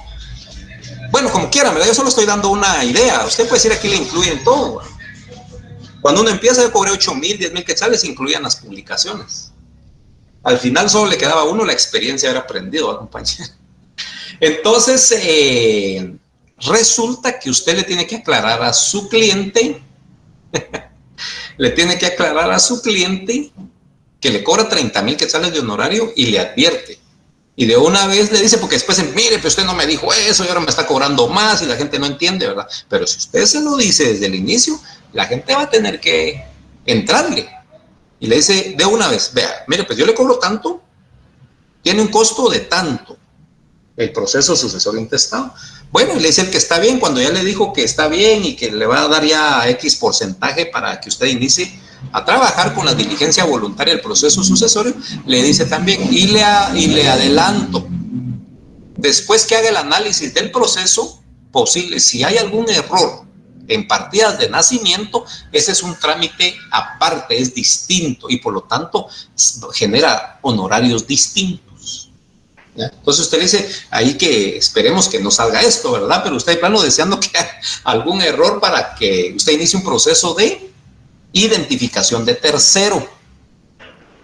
Bueno, como quiera, ¿verdad? Yo solo estoy dando una idea. Usted puede decir aquí le incluyen todo, ¿verdad? Cuando uno empieza a cobrar 8,000, 10,000 quetzales, incluían las publicaciones. Al final solo le quedaba a uno la experiencia de haber aprendido, ¿verdad, compañero? Entonces, resulta que usted le tiene que aclarar a su cliente, que le cobra 30,000 quetzales de honorario y le advierte. Y de una vez le dice, porque después, mire, pero usted no me dijo eso y ahora me está cobrando más y la gente no entiende, ¿verdad? Pero si usted se lo dice desde el inicio, la gente va a tener que entrarle. Y le dice de una vez, vea, mire, pues yo le cobro tanto, tiene un costo de tanto, el proceso sucesorio intestado. Bueno, y le dice el que está bien, cuando ya le dijo que está bien y que le va a dar ya X porcentaje para que usted inicie a trabajar con la diligencia voluntaria del proceso sucesorio, le dice también, y le adelanto, después que haga el análisis del proceso posible, si hay algún error en partidas de nacimiento, ese es un trámite aparte, es distinto y por lo tanto genera honorarios distintos. ¿Ya? Entonces usted le dice ahí que esperemos que no salga esto, ¿verdad? Pero usted de plano deseando que haya algún error para que usted inicie un proceso de identificación de tercero,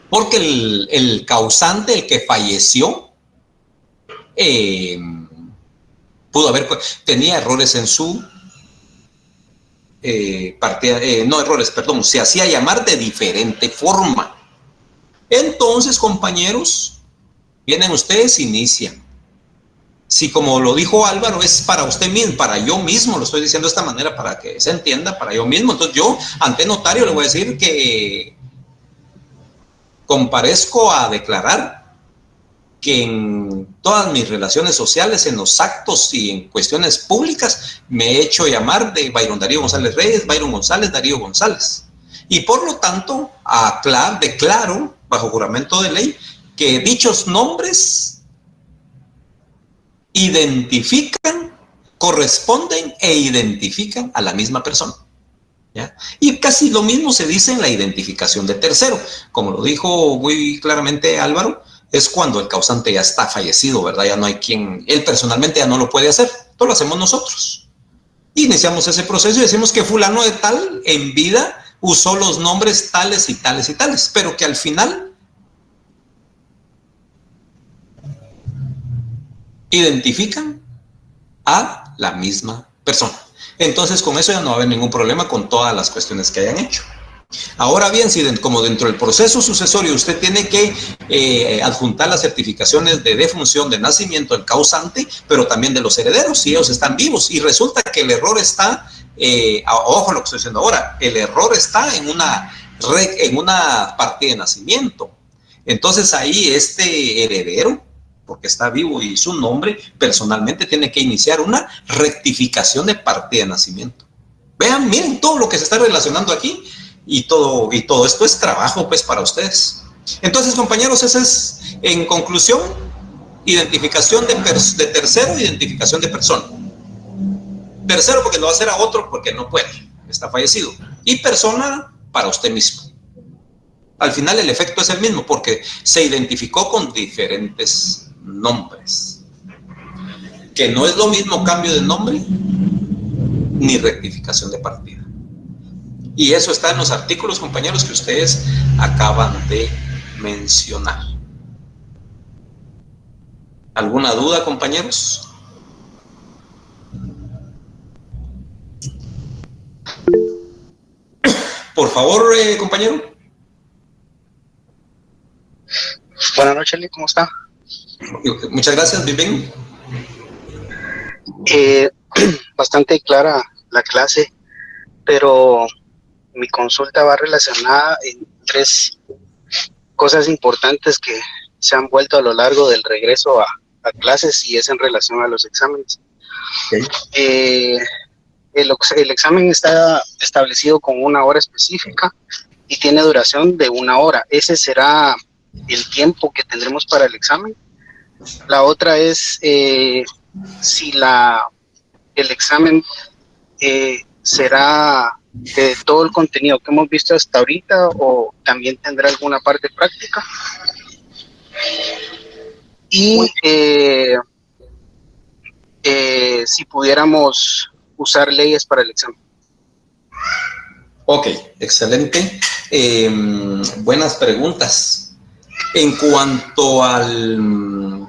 porque el causante, el que falleció, tenía errores en su partida, no errores, perdón, se hacía llamar de diferente forma. Entonces, compañeros, vienen ustedes, inician. Si como lo dijo Álvaro, es para usted mismo, para yo mismo, lo estoy diciendo de esta manera para que se entienda, para yo mismo. Entonces yo, ante notario, le voy a decir que comparezco a declarar que en todas mis relaciones sociales, en los actos y en cuestiones públicas, me he hecho llamar de Byron Darío González Reyes, Byron González, Darío González. Y por lo tanto, declaro, bajo juramento de ley, que dichos nombres corresponden e identifican a la misma persona. ¿Ya? Y casi lo mismo se dice en la identificación de tercero. Como lo dijo muy claramente Álvaro, es cuando el causante ya está fallecido, ¿verdad? Ya no hay quien, él personalmente ya no lo puede hacer, todo lo hacemos nosotros. Iniciamos ese proceso y decimos que fulano de tal en vida usó los nombres tales y tales y tales, pero que al final identifican a la misma persona. Entonces con eso ya no va a haber ningún problema con todas las cuestiones que hayan hecho. Ahora bien, si como dentro del proceso sucesorio usted tiene que adjuntar las certificaciones de defunción, de nacimiento del causante, pero también de los herederos, si ellos están vivos, y resulta que el error está, ojo lo que estoy diciendo ahora, el error está en una partida de nacimiento. Entonces ahí este heredero, porque está vivo y su nombre, personalmente tiene que iniciar una rectificación de partida de nacimiento. Vean, miren todo lo que se está relacionando aquí y todo esto es trabajo pues para ustedes. Entonces, compañeros, ese es, en conclusión, identificación de tercero, identificación de persona. Tercero porque lo va a hacer a otro porque no puede, está fallecido. Y persona para usted mismo. Al final el efecto es el mismo porque se identificó con diferentes nombres. Que no es lo mismo cambio de nombre ni rectificación de partida. Y eso está en los artículos, compañeros, que ustedes acaban de mencionar. ¿Alguna duda, compañeros? Por favor, compañero. Buenas noches, Lee, ¿cómo está? Muchas gracias, bien. Bastante clara la clase, pero mi consulta va relacionada en 3 cosas importantes que se han vuelto a lo largo del regreso a clases, y es en relación a los exámenes. Okay. El examen está establecido con una hora específica y tiene duración de 1 hora. ¿Ese será el tiempo que tendremos para el examen? La otra es si el examen será de todo el contenido que hemos visto hasta ahorita, o también tendrá alguna parte práctica. Y si pudiéramos usar leyes para el examen. Ok, excelente. Buenas preguntas. En cuanto al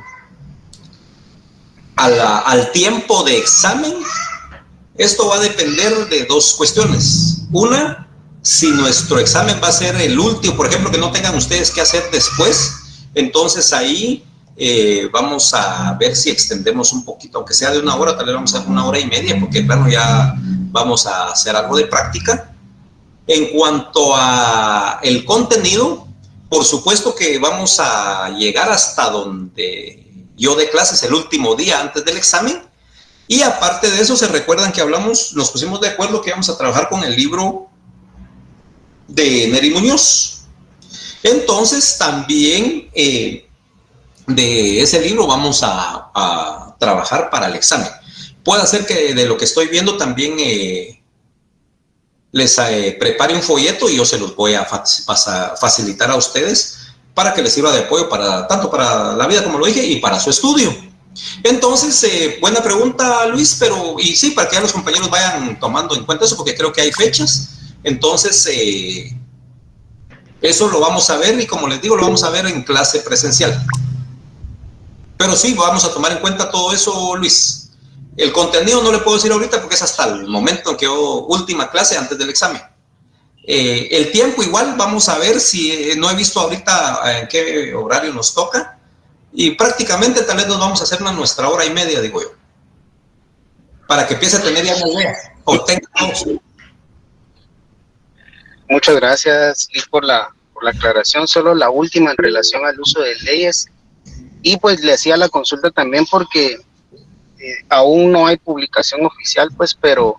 tiempo de examen, esto va a depender de 2 cuestiones. Una, si nuestro examen va a ser el último, por ejemplo, que no tengan ustedes que hacer después, entonces ahí vamos a ver si extendemos un poquito, aunque sea de 1 hora, tal vez vamos a hacer 1 hora y media, porque claro, ya vamos a hacer algo de práctica. En cuanto a el contenido, por supuesto que vamos a llegar hasta donde yo dé clases el último día antes del examen. Y aparte de eso, se recuerdan que nos pusimos de acuerdo que íbamos a trabajar con el libro de Neri Muñoz. Entonces, también de ese libro vamos a trabajar para el examen. Puede ser que de lo que estoy viendo también les prepare un folleto y yo se los voy a facilitar a ustedes para que les sirva de apoyo tanto para la vida, como lo dije, y para su estudio. Entonces, buena pregunta, Luis, y sí, para que ya los compañeros vayan tomando en cuenta eso, porque creo que hay fechas. Entonces, eso lo vamos a ver, y como les digo, lo vamos a ver en clase presencial. Pero sí, vamos a tomar en cuenta todo eso, Luis. El contenido no le puedo decir ahorita porque es hasta el momento en que última clase antes del examen. El tiempo igual, vamos a ver si no he visto ahorita en qué horario nos toca. Y prácticamente tal vez nos vamos a hacer nuestra 1 hora y media, digo yo. Para que empiece a tener ya una idea. Muchas gracias, Liz, por la aclaración. Solo la última en relación al uso de leyes. Y pues le hacía la consulta también porque aún no hay publicación oficial, pues, pero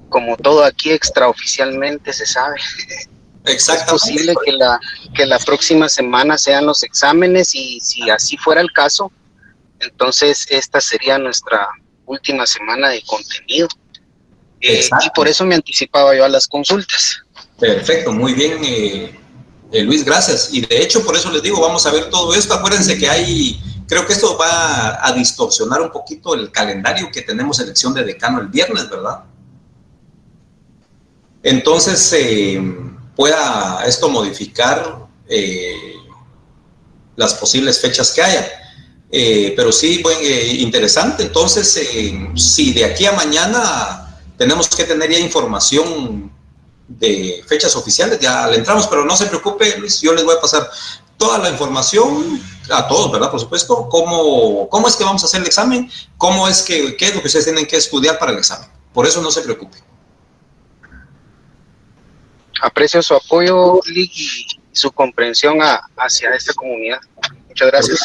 como todo aquí extraoficialmente se sabe. Exactamente. Es posible que la próxima semana sean los exámenes, y si así fuera el caso, entonces esta sería nuestra última semana de contenido. Y por eso me anticipaba yo a las consultas. Perfecto, muy bien, Luis, gracias. Y de hecho, por eso les digo, vamos a ver todo esto. Acuérdense que creo que esto va a distorsionar un poquito el calendario que tenemos elección de decano el viernes, ¿verdad? Entonces, pueda esto modificar las posibles fechas que haya. Pero sí, interesante. Entonces, si de aquí a mañana tenemos que tener ya información de fechas oficiales, ya le entramos, pero no se preocupe, Luis, yo les voy a pasar toda la información a todos, ¿verdad? Por supuesto, cómo es que vamos a hacer el examen, qué es lo que ustedes tienen que estudiar para el examen. Por eso no se preocupe. Aprecio su apoyo, Lick, y su comprensión hacia esta comunidad. Muchas gracias.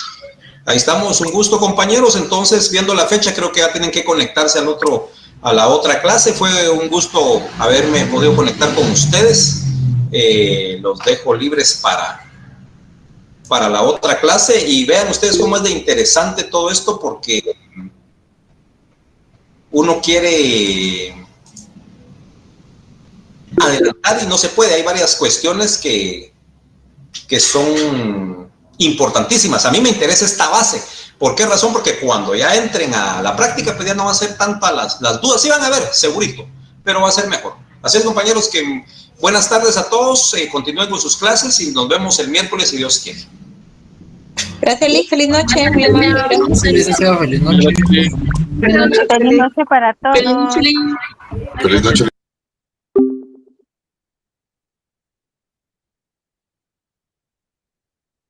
Ahí estamos, un gusto, compañeros. Entonces, viendo la fecha, creo que ya tienen que conectarse a la otra clase. Fue un gusto haberme podido conectar con ustedes. Los dejo libres para la otra clase y vean ustedes cómo es de interesante todo esto, porque uno quiere adelantar y no se puede. Hay varias cuestiones que son importantísimas. A mí me interesa esta base. ¿Por qué razón? Porque cuando ya entren a la práctica, pues ya no va a ser tantas las dudas. Sí van a haber, segurito, pero va a ser mejor. Así es, compañeros, que buenas tardes a todos. Continúen con sus clases y nos vemos el miércoles, si Dios quiere. Gracias, Liz. Feliz noche. Feliz noche. Feliz noche para todos. Feliz noche. Feliz noche.